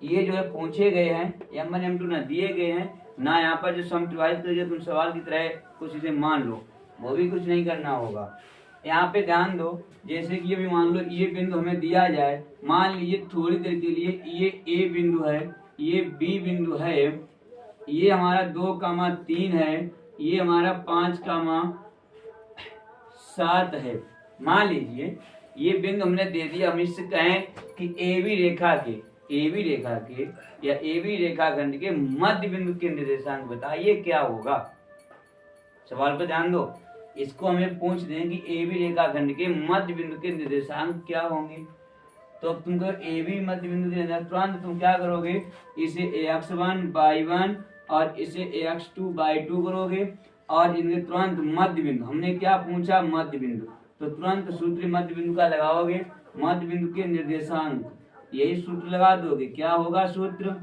ये जो है पूछे गए हैं, m1 m2 ना दिए गए हैं ना, यहाँ पर जो समविभाजित करके तुम सवाल की तरह कुछ इसे मान लो, वो भी कुछ नहीं करना होगा। यहाँ पे ध्यान दो, जैसे कि ये भी मान लो ये बिंदु हमें दिया जाए, मान लीजिए थोड़ी देर के लिए ये ए बिंदु है, ये बी बिंदु है, ये हमारा 2,3 है, ये हमारा 5,7 है। मान लीजिए ये बिंदु हमने दे दिया, हम इससे कहें कि ए बी रेखा के या ए बी रेखाखंड के मध्य बिंदु के निर्देशांक बताइए क्या होगा। सवाल पर ध्यान दो, इसको हमें पूछ दें कि ए बी रेखाखंड के मध्य बिंदु के निर्देशांक क्या होंगे। तो अब तुम कहो ए बी मध्य बिंदु के निर्देशांक, तुरंत तुम क्या करोगे, इसे ax1 y1 और इसे ax2 y2 करोगे और इनके तुरंत मध्य बिंदु, हमने क्या पूछा, मध्य बिंदु, तो तुरंत सूत्र मध्य बिंदु का लगाओगे, मध्य बिंदु के निर्देशांक, यही सूत्र लगा दोगे। क्या होगा सूत्र,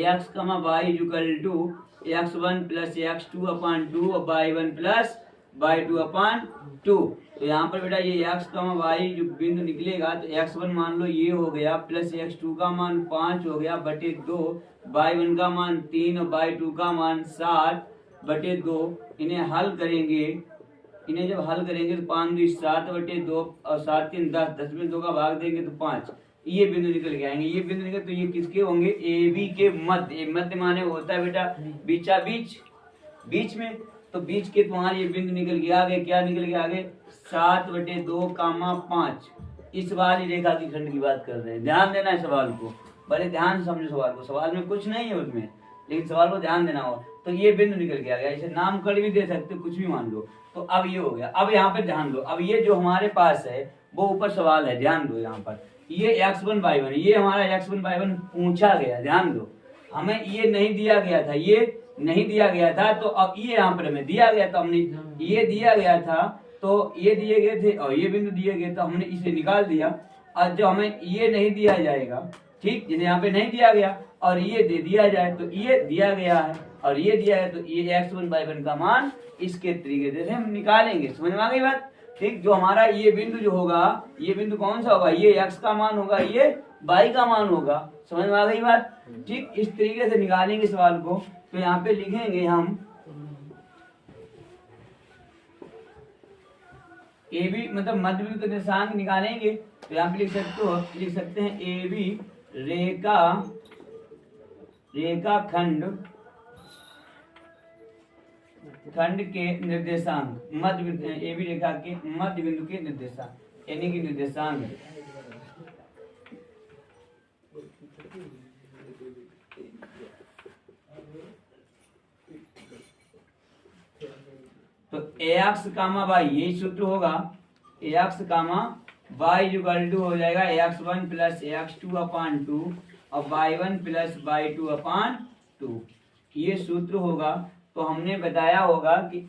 ax, y equal to x1 plus x2 upon 2 और y1 प्लस y2 अपॉन 2। तो यहाँ पर बेटा ये x, y जो बिंदु निकलेगा, तो x1 मान लो ये हो गया, प्लस x2 का मान 5 हो गया बटे 2, y1 का मान 3 और y2 का मान 7 बटे 2। इन्हें हल करेंगे, इन्हें जब हल करेंगे तो 5 2 7 बटे 2 और 7 3 10, 10 में 2 का भाग देंगे तो 5, ये बिंदु निकल के आएंगे। ये बिंदु निकल तो ये किसके होंगे, ए बी के मध्य। मध्य माने होता है बेटा बीचा बीच, बीच में, तो बीच के तुम्हारे ये बिंदु निकल के आगे, क्या निकल के आगे, 7 बटे 2 5। इस वाली रेखा की खंड की बात कर रहे हैं, ध्यान देना है सवाल को, बड़े ध्यान से समझो सवाल को, सवाल में कुछ नहीं है उसमें, लेकिन सवाल को ध्यान देना हो। तो ये बिंदु निकल के आ गया, इसे नामकरण भी दे सकते, कुछ भी मान लो। तो अब ये हो गया। अब यहाँ पे ध्यान दो, अब ये जो हमारे पास है वो ऊपर सवाल है, ध्यान दो, यहाँ पर ये x1 y1, ये हमारा x1 y1 पूछा गया, ध्यान दो, हमें ये नहीं दिया गया था, ये नहीं दिया गया था, तो अब ये यहाँ पर हमें दिया गया, तो हमने ये दिया गया था, तो ये दिए गए थे और ये बिंदु दिए गए, तो हमने इसे निकाल दिया। और जो हमें ये नहीं दिया जाएगा, ठीक, जिन्हें यहाँ पे नहीं दिया गया और ये दे दिया जाए, तो ये दिया गया है और ये दिया है, तो ये x1 y1 का मान इसके तरीके से हम निकालेंगे। समझ में आ गई बात, ठीक। जो हमारा ये बिंदु जो होगा, ये बिंदु कौन सा होगा, ये x का मान होगा, ये y का मान होगा। समझ में आ गई बात, ठीक। इस तरीके से निकालेंगे सवाल को। तो यहाँ पे लिखेंगे हम ए बी, मतलब मध्य बिंदु के निर्देशांक निकालेंगे, तो यहाँ पे लिख सकते हैं ए बी खंड के निर्देशांक, मध्य बिंदु, ए बी रेखा के मध्य बिंदु के निर्देशांक, यानी कि निर्देशांक। तो ax, y यही सूत्र होगा, ax, y इक्वल टू हो जाएगा ax1 प्लस ax2 अपॉन 2 और y1 प्लस y2 अपॉन 2, ये सूत्र होगा। तो हमने बताया होगा कि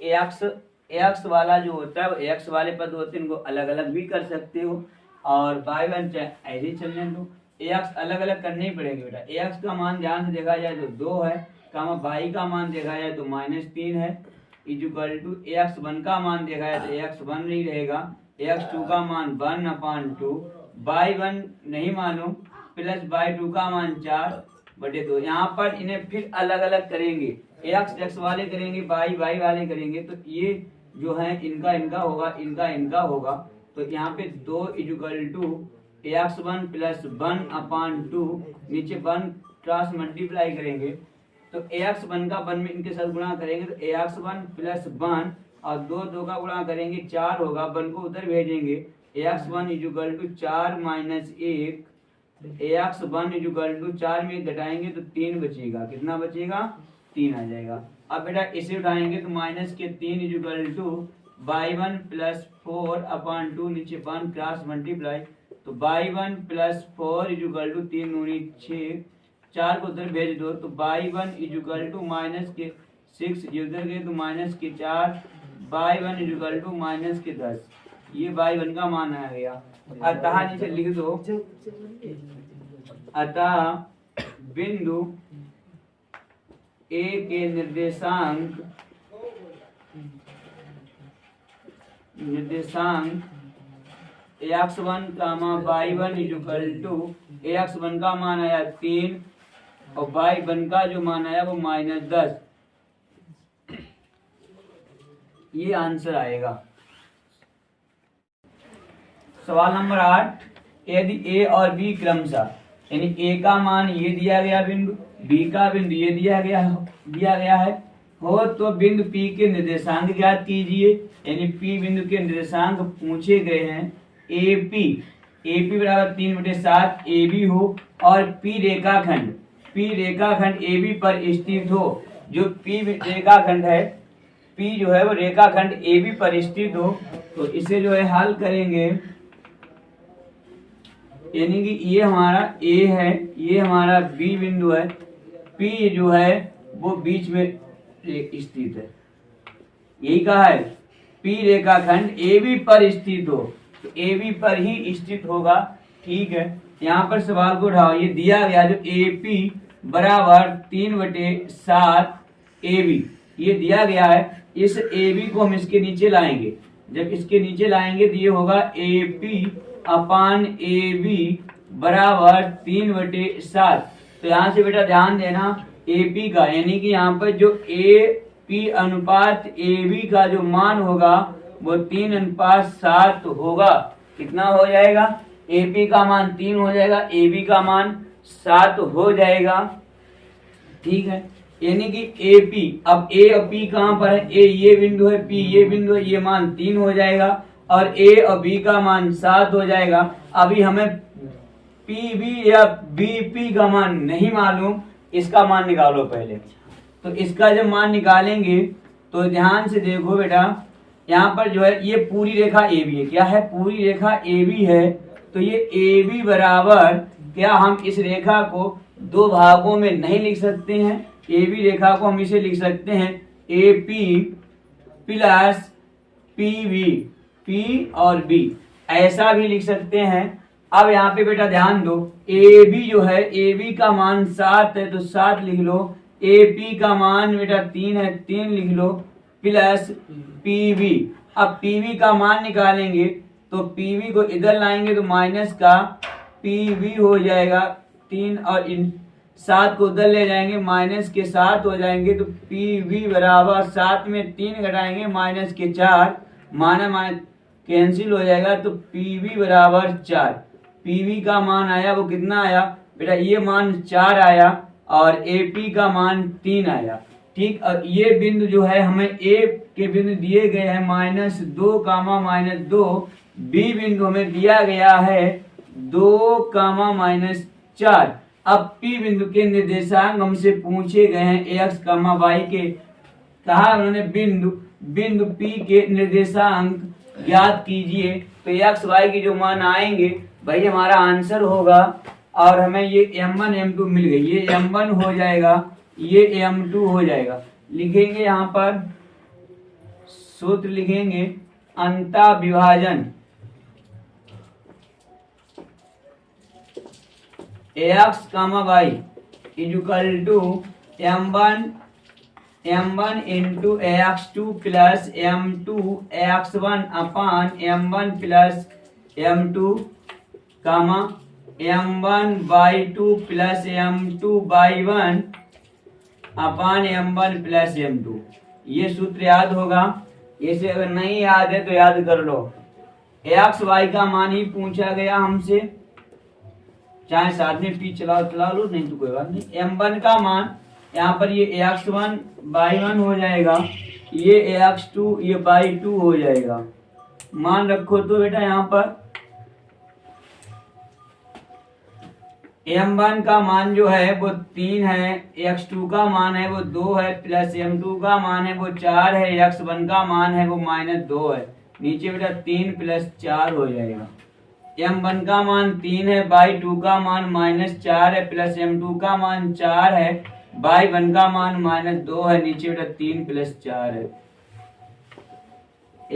ax वाला जो होता है वो ax वाले पद होते हैं, इनको अलग अलग भी कर सकते हो, और y1 ऐसे ही चलने दो, ax अलग अलग करने ही पड़ेंगे बेटा। ax का मान ध्यान से देखा जाए तो 2 है, y का मान देखा जाए तो -3 है, इक्वल टू ax1 का मान देखा जाए तो ax1 नहीं रहेगा, ax2 का मान 1/2, y1 नहीं मानो, प्लस y2 का मान 4/2। यहाँ पर इन्हें फिर अलग अलग करेंगे, x वाले करेंगे, y वाले करेंगे, तो ये जो है इनका होगा, इनका होगा। तो यहाँ पे 2 इक्वल टू ax1 प्लस 1/2, नीचे 1 क्रॉस मल्टीप्लाई करेंगे, तो ax1 का 1 में इनके साथ गुणा करेंगे, तो ax1 प्लस 1 और 2 का गुणा करेंगे 4 होगा, 1 को उधर भेजेंगे, ax1 equal to 4 minus 1, ax1 equal to 4 में घटाएंगे तो 3 बचेगा, कितना बचेगा, 3 आ जाएगा। अब बेटा इसे उठाएंगे तो -3 इक्वल टू y1 प्लस 4/2, नीचे 1 क्रॉस मल्टीप्लाई, तो y1 प्लस 4 इक्वल टू 3 दूनी 6, 4 को उधर भेज दो, तो y1 इक्वल टू -6, ये उधर गए तो -4, y1 इक्वल टू -10। ये y1 का मान आ गया। अतः नीचे लिख दो, अतः बिंदु A के निर्देशांक x1, y1 equal to x1 का मान आया 3 और y1 का जो मान आया वो -10। ये आंसर आएगा। सवाल नंबर 8, यदि a और b क्रमशः, यानी a का मान ये दिया गया बिंदु, b का बिंदु ये दिया गया है हो, तो बिंदु p के निर्देशांक ज्ञात कीजिए। यानी p बिंदु के निर्देशांक पूछे गए हैं। AP बराबर 3/7 AB हो और p रेखाखंड AB पर स्थित हो। जो p रेखाखंड है, p जो है वो रेखाखंड AB पर स्थित हो, तो इसे जो है हल करेंगे। यानी कि ये हमारा A है, ये हमारा B बिंदु है, P जो है वो बीच में स्थित है। यही कहा है P रेखाखंड AB पर स्थित हो, तो AB पर ही स्थित होगा। ठीक है, यहाँ पर सवाल को उठाओ। ये दिया गया जो AP बराबर 3/7 AB ये दिया गया है। इस AB को हम इसके नीचे लाएंगे। जब इसके नीचे लाएंगे तो ये होगा AP अपान AB बराबर 3/7। तो यहाँ से बेटा ध्यान देना, AP का यानी कि यहाँ पर जो AP अनुपात AB का जो मान होगा वो 3:7 होगा। कितना हो जाएगा? AP का मान 3 हो जाएगा, AB का मान 7 हो जाएगा। ठीक है, यानी कि AP, अब A और P कहाँ पर है? A ये बिंदु है, P ये बिंदु है, ये मान 3 हो जाएगा और A और B का मान 7 हो जाएगा। अभी हमें PB या BP का मान नहीं मालूम, इसका मान निकालो पहले। तो इसका जब मान निकालेंगे तो ध्यान से देखो बेटा, यहाँ पर जो है ये पूरी रेखा AB है। क्या है? पूरी रेखा AB है। तो ये AB बराबर, क्या हम इस रेखा को दो भागों में नहीं लिख सकते हैं? AB रेखा को हम इसे लिख सकते हैं AP प्लस PB, P और B, ऐसा भी लिख सकते हैं। अब यहाँ पे बेटा ध्यान दो, AB जो है, AB का मान 7 है तो 7 लिख लो, AP का मान बेटा 3 है, 3 लिख लो, प्लस PB। अब PB का मान निकालेंगे तो PB को इधर लाएंगे तो माइनस का PB हो जाएगा 3 और इन 7 को उधर ले जाएंगे, माइनस के 7 हो जाएंगे। तो PB बराबर 7 में 3 घटाएंगे माइनस के 4, माना कैंसिल हो जाएगा। तो PB बराबर 4। PB का मान आया वो कितना आया बेटा? ये मान 4 आया और AP का मान 3 आया। ठीक, और ये बिंदु जो है हमें A के बिंदु दिए गए हैं -2, -2। B बिंदु हमें दिया गया है 2, -4। अब P बिंदु के निर्देशांक हमसे पूछे गए हैं x, y के। कहा उन्होंने बिंदु P के निर्देशांक ज्ञात कीजिए। तो x, y के जो मान आएंगे भाई हमारा आंसर होगा। और हमें ये M1 M2 मिल गई, ये M1 हो जाएगा, ये M2 हो जाएगा। लिखेंगे यहाँ पर सूत्र, लिखेंगे अंतः विभाजन x, y equal to M1 into x2 plus M2 x1 upon M1 plus M2, M1 y2 plus M2 y1 upon M1 plus M2। ये सूत्र याद होगा। इसे अगर नहीं याद है तो याद कर लो। x, y का मान ही पूछा गया हमसे, चाहे साथ में P चला लो, नहीं तो कोई बात नहीं। M1 का मान यहाँ पर ये x1 y1 हो जाएगा, ये x2 ये y2 हो जाएगा। मान रखो तो बेटा यहाँ पर M1 का मान जो है वो 3 है, x2 का मान है वो 2 है, प्लस M2 का मान है वो 4 है, x1 का मान है वो -2 है। नीचे बेटा 3 + 4 हो जाएगा। M1 का मान 3 है, y2 का मान -4 है, प्लस M2 का मान 4 है, y1 का मान -2 है। नीचे बेटा 3 + 4 है।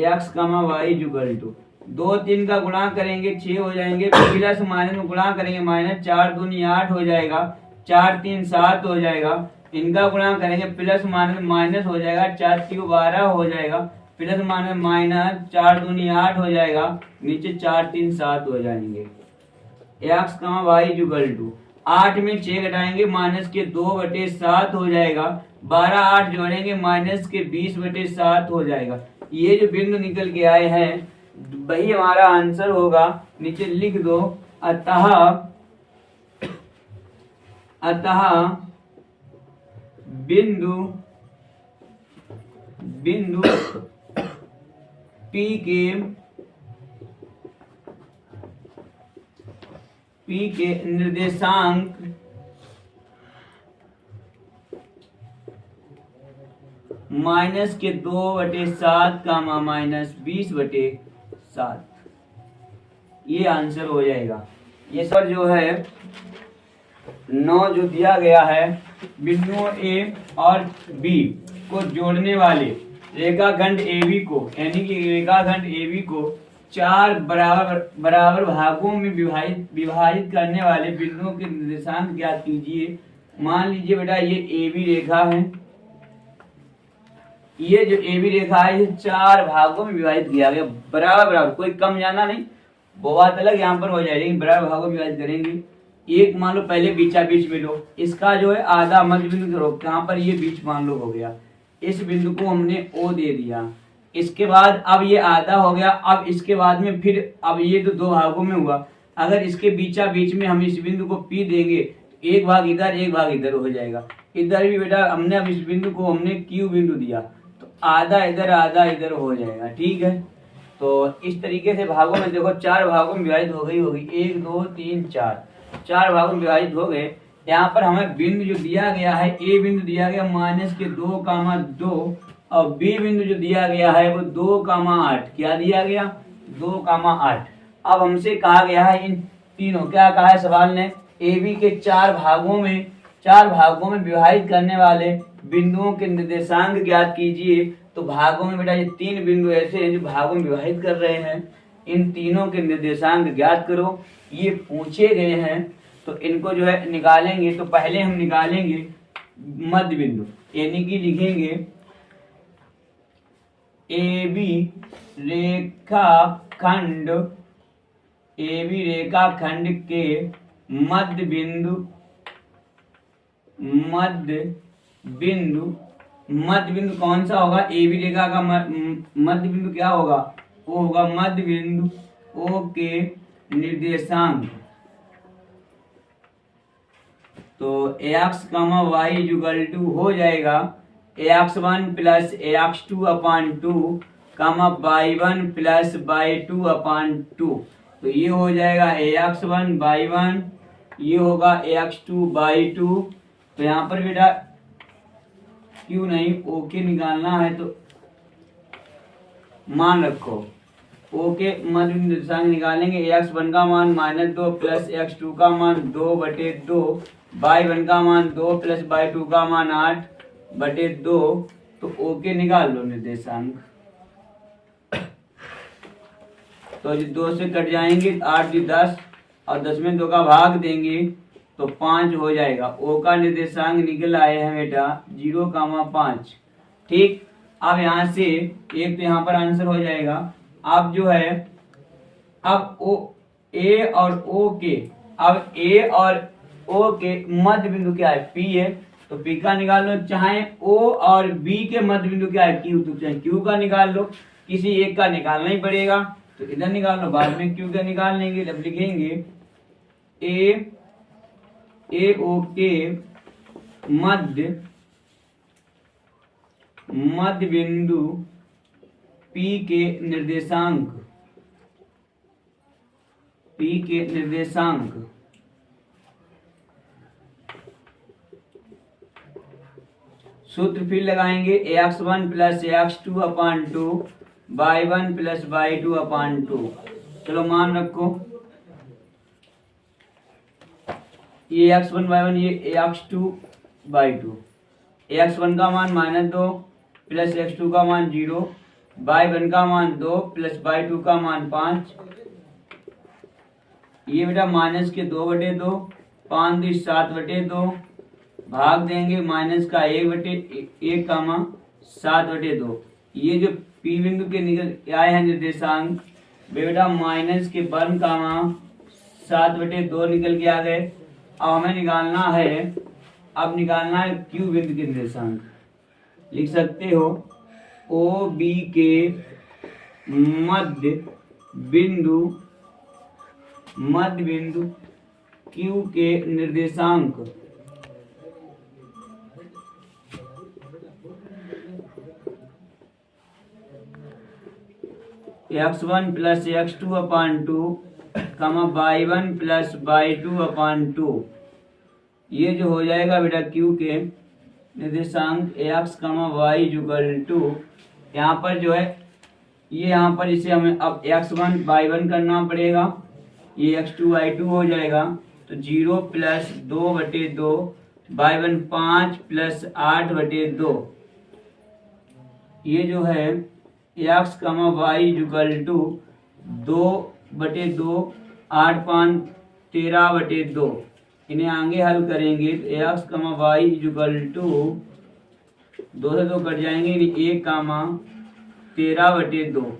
x, y इक्वल टू दो 3 का गुणा करेंगे 6 हो जाएंगे, प्लस माइनस में गुणा करेंगे माइनस, 4 दूनी 8 हो जाएगा, 4 3 7 हो जाएगा, इनका गुणा करेंगे प्लस माइनस माइनस हो जाएगा, 4 3 12 हो जाएगा, प्लस माइनस माइनस, 4 दूनी 8 हो जाएगा, नीचे 4 3 7 हो जाएंगे। एक्स कमा वाई इक्वल टू 8 में 6 घटाएंगे माइनस के 2/7 हो जाएगा, 12 8 जोड़ेंगे माइनस के 20/7 हो जाएगा। ये जो बिंदु निकल के आए हैं वही हमारा आंसर होगा। नीचे लिख दो अतः बिंदु P के निर्देशांक माइनस के 2/7 कामा माइनस 20/7, ये आंसर हो जाएगा। ये सर जो है 9 जो दिया गया है बिंदुओं ए और बी को जोड़ने वाले रेखाखंड AB को, यानी कि रेखाखंड AB को 4 बराबर भागों में विभाजित करने वाले बिंदुओं के निर्देशांक ज्ञात कीजिए। मान लीजिए बेटा ये AB रेखा है, ये जो AB रेखा है 4 भागों में विभाजित किया गया बराबर, कोई कम जाना नहीं, वो बात अलग यहाँ पर हो जाएगी, बराबर भागों में विभाजित करेंगे। एक मान लो पहले बीचा बीच में लो, इसका जो है आधा मध्य बिंदु करो, यहाँ पर ये बीच मान लो हो गया, इस बिंदु को हमने O दे दिया। इसके बाद अब ये आधा हो गया, अब इसके बाद में फिर अब ये तो 2 भागों में हुआ, अगर इसके बीचा बीच में हम इस बिंदु को P देंगे तो एक भाग इधर एक भाग इधर हो जाएगा। इधर भी बेटा हमने अब इस बिंदु को हमने Q बिंदु दिया तो आधा इधर हो जाएगा, ठीक है। तो इस तरीके से भागों में देखो 4 भागों में विभाजित हो गई होगी, 1 2 3 4 भागों में विभाजित हो गए। यहाँ पर हमें बिंदु जो दिया गया है, ए बिंदु दिया गया माइनस के 2,2 और बी बिंदु जो दिया गया है वो 2,8, क्या दिया गया 2,8। अब हमसे कहा गया है इन तीनों, क्या कहा है सवाल ने, ए बी के 4 भागों में विभाजित करने वाले बिंदुओं के निर्देशांक ज्ञात कीजिए। तो भागों में बेटा ये 3 बिंदु ऐसे हैं जो भागों में विभाजित कर रहे हैं, इन तीनों के निर्देशांक ज्ञात करो, ये पूछे गए हैं। तो इनको जो है निकालेंगे, तो पहले हम निकालेंगे मध्य बिंदु, यानी कि लिखेंगे AB रेखाखंड के मध्य बिंदु कौन सा होगा, AB रेखा का मध्य बिंदु क्या होगा, वो होगा मध्य बिंदु O के निर्देशांक। तो ax, y इक्वल टू हो जाएगा ax1 प्लस ax2 अपान 2 y1 प्लस y2 अपान 2। तो ये हो जाएगा ax1 y1, ये होगा ax2 y2। तो यहाँ पर बेटा क्यों नहीं ओके निकालना है तो मान रखो, ओके मध्य बिंदु निर्देशांक निकालेंगे। ax1 का मान -2 प्लस ax2 का मान 2/2, y1 का मान 2 प्लस y2 का मान 8/2। तो ओके निकाल लो निर्देशांक। तो 2 से कट जाएंगे, 8 × 10 और 10 में 2 का भाग देंगे तो 5 हो जाएगा। ओ का निर्देशांक निकल आए हैं बेटा 0,5, ठीक। अब यहाँ से एक तो यहाँ पर आंसर हो जाएगा। अब जो है अब ए और ओ के मध्य बिंदु क्या है, P है, तो P का निकाल लो। चाहे O और B के मध्य बिंदु क्या है, Q, तो चाहे Q का निकाल लो, किसी एक का निकालना ही पड़ेगा। तो इधर निकाल लो, बाद में Q का निकाल लेंगे। जब लिखेंगे ए ओ के मध्य बिंदु P के निर्देशांक सूत्र फिर लगाएंगे ax1 प्लस ax2 अपान 2 y1 प्लस y2 अपान 2। चलो मान रखो ये ax1 y1, ये ax2 y2। ax1 का मान -2 प्लस x2 का मान 0, y1 का मान 2 प्लस y2 का मान 5। ये बेटा माइनस के 2/2, 5 2 7/2, भाग देंगे माइनस का 1/1 कामा 7/2। ये जो P बिंदु के निकल आए हैं निर्देशांक बेटा माइनस के 1 कामा 7/2 निकल के आ गए। अब हमें निकालना है Q बिंदु के निर्देशांक। लिख सकते हो OB के मध्य बिंदु Q के निर्देशांक x1 plus x2/2 y1 plus y2/2। ये जो हो जाएगा बेटा Q के निर्देशांक x, y = यहाँ पर जो है ये यहाँ पर इसे हमें अब x1 y1 करना पड़ेगा, ये x2 y2 हो जाएगा। तो 0 प्लस 2/2 y1 5 प्लस 8/2। ये जो है x, y = 2/2 8 5 13/2। इन्हें आगे हल करेंगे तो x, y = 2 से 2 कट जाएंगे, 1, 13/2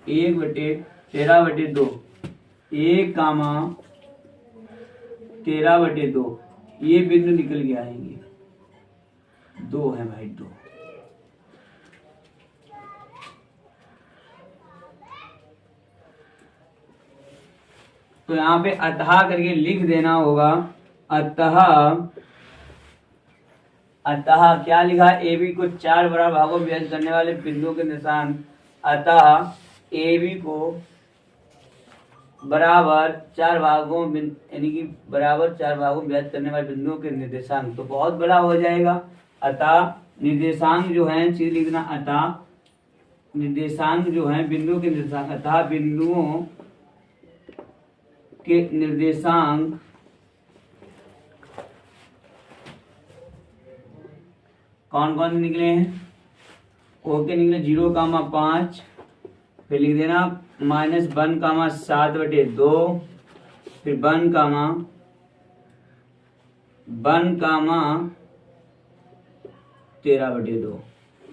1/13/2 1, 13/2। ये बिंदु निकल के आएंगे, 2 है भाई 2। तो यहाँ पे अतः करके लिख देना होगा। अतः क्या लिखा? AB को 4 बराबर भागों में विभाजित करने वाले बिंदुओं के निर्देशांक। अतः AB को बराबर 4 भागों यानी कि बराबर 4 भागों में विभाजित करने वाले बिंदुओं के निर्देशांक तो बहुत बड़ा हो जाएगा। अतः निर्देशांक जो है चीज लिखना, अतः निर्देशांक जो है बिंदुओं के निर्देशांक, अतः बिंदुओं के निर्देशांक कौन कौन निकले हैं? O के निकले 0, 5, फिर लिख देना -1, 7/2, फिर 1, 13/2।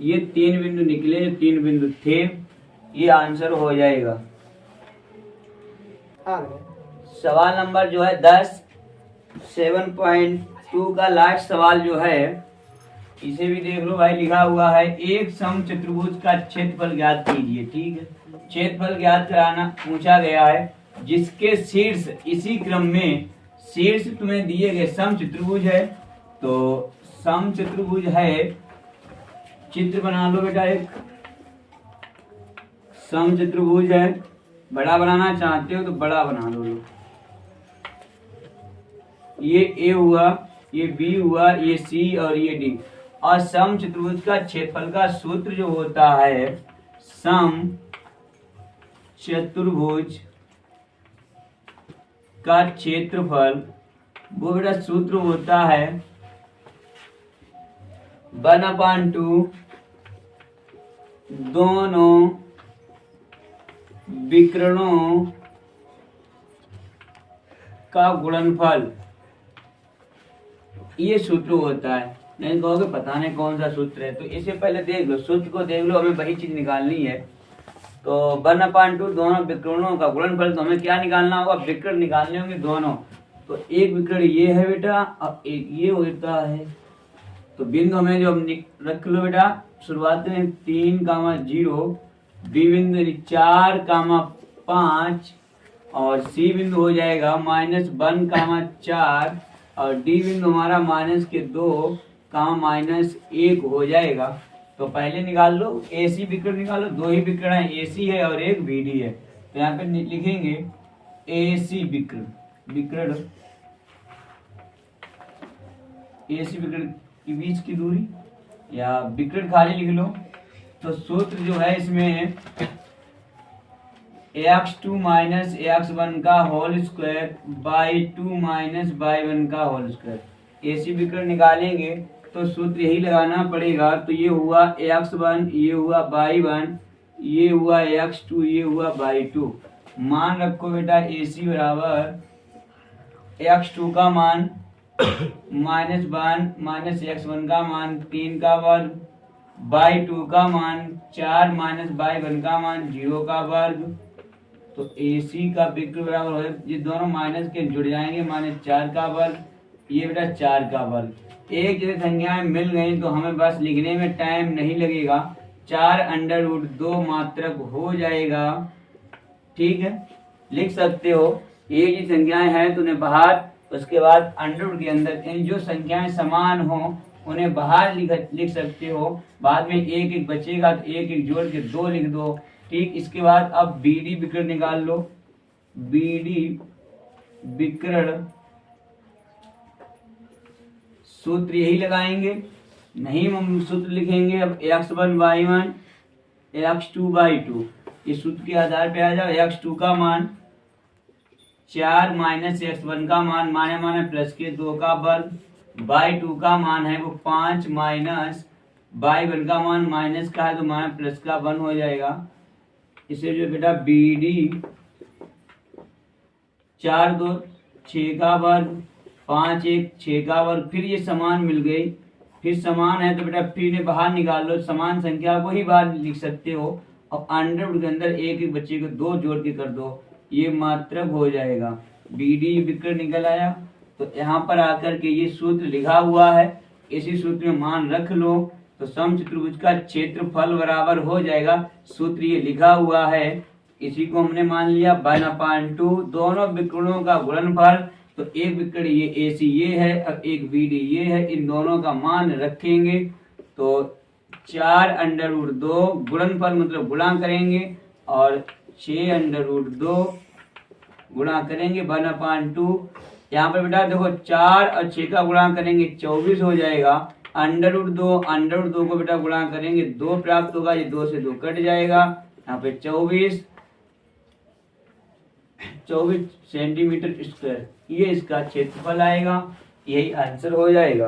ये 3 बिंदु निकले, जो 3 बिंदु थे। ये आंसर हो जाएगा। सवाल नंबर जो है 10 7.2 का लास्ट सवाल जो है इसे भी देख लो भाई। लिखा हुआ है एक समचतुर्भुज का क्षेत्रफल ज्ञात कीजिए। ठीक है, क्षेत्रफल ज्ञात कराना पूछा गया है, जिसके शीर्ष इसी क्रम में शीर्ष तुम्हें दिए गए समचतुर्भुज है। तो समचतुर्भुज है, चित्र बना लो बेटा। एक समचतुर्भुज है, बड़ा बनाना चाहते हो तो बड़ा बना लो। ये A हुआ, ये B हुआ, ये C और ये D। और समचतुर्भुज का क्षेत्रफल का सूत्र जो होता है, समचतुर्भुज का क्षेत्रफल वो बेटा सूत्र होता है 1/2 दोनों विकर्णों का गुणनफल। ये सूत्र होता है। नहीं कहोगे पता नहीं कौन सा सूत्र है, तो इसे पहले देख लो, सूत्र को देख लो, हमें वही चीज निकालनी है। तो 1/2 दोनों विकर्णों का गुणनफल, तो हमें क्या निकालना होगा? विकर्ण निकालने होंगे दोनों। तो एक विकर्ण ये है बेटा, अब एक ये होता है। तो बिंदु हमें जो रख लो बेटा, शुरुआत में 3, 0, बी बिंदु 4, 5 और सी बिंदु हो जाएगा -1, 4 और डी बिंदु हमारा -2, -1 हो जाएगा। तो पहले निकाल लो AC विकर्ण निकालो। 2 ही विकर्ण है, AC है और एक BD है। तो यहाँ पे लिखेंगे AC विकर्ण, AC विकर्ण के बीच की दूरी, या विकर्ण खाली लिख लो। तो सूत्र जो है इसमें x2 - x1 का होल स्क्वायर y2 - y1 का होल स्क्वायर। AC विकर्ण निकालेंगे तो सूत्र यही लगाना पड़ेगा। तो ये हुआ x1, ये हुआ y1, ये हुआ x2, ये हुआ y2। मान रखो बेटा AC बराबर x2 का मान -1 -x1 का मान 3 का वर्ग, y2 का मान 4 y1 का मान 0 का वर्ग। तो AC का विकर्ण बराबर हो, ये दोनों माइनस के जुड़ जाएंगे, -4 का वर्ग, ये बेटा 4 का वर्ग। एक जैसी संख्याएं मिल गई तो हमें बस लिखने में टाइम नहीं लगेगा, 4√2 मात्रक हो जाएगा। ठीक है, लिख सकते हो। एक ही संख्याएं हैं तो उन्हें बाहर, उसके बाद अंडर के अंदर इन जो संख्याएं समान हो उन्हें बाहर लिख सकते हो। बाद में एक एक बचेगा तो एक एक जोड़ के 2 लिख दो। ठीक, इसके बाद अब BD विकर्ण निकाल लो। BD विकर्ण सूत्र यही लगाएंगे, नहीं हम सूत्र लिखेंगे। अब x1 y1 x2 y2, इस सूत्र के आधार पे आ जाओ। x2 का मान 4 -x1 का मान माने प्लस के 2 का वर्ग, y2 का मान है वो 5 y1 का मान माइनस का है तो माने प्लस का 1 हो जाएगा। इसे जो बेटा BD 4 2 6 का वर्ग, 5 1 6 का वर्ग। फिर ये समान मिल गई, फिर समान है तो बेटा फिर ने बाहर निकाल लो, समान संख्या को ही बाहर लिख सकते हो। अब अंडर के अंदर एक एक बच्चे को 2 जोड़ के कर दो, ये मात्रक हो जाएगा। BD विकर्ण निकल आया। तो यहाँ पर आकर के ये सूत्र लिखा हुआ है, इसी सूत्र में मान रख लो तो समचतुर्भुज का क्षेत्रफल बराबर हो जाएगा। सूत्र ये लिखा हुआ है, इसी को हमने मान लिया 1/2 दोनों विकर्णों का गुणनफल। तो एक विकर्ण ये AC ये है और एक BD ये है, इन दोनों का मान रखेंगे तो 4√2 गुणनफल मतलब गुणा करेंगे और 6√2 गुणा करेंगे 1/2। यहाँ पर बेटा देखो 4 और 6 का गुणा करेंगे 24 हो जाएगा। √2 को बेटा गुणा करेंगे 2 प्राप्त होगा, ये 2 से 2 कट जाएगा। यहाँ पे 24 सेंटीमीटर स्क्वायर ये इसका क्षेत्रफल आएगा। यही आंसर हो जाएगा।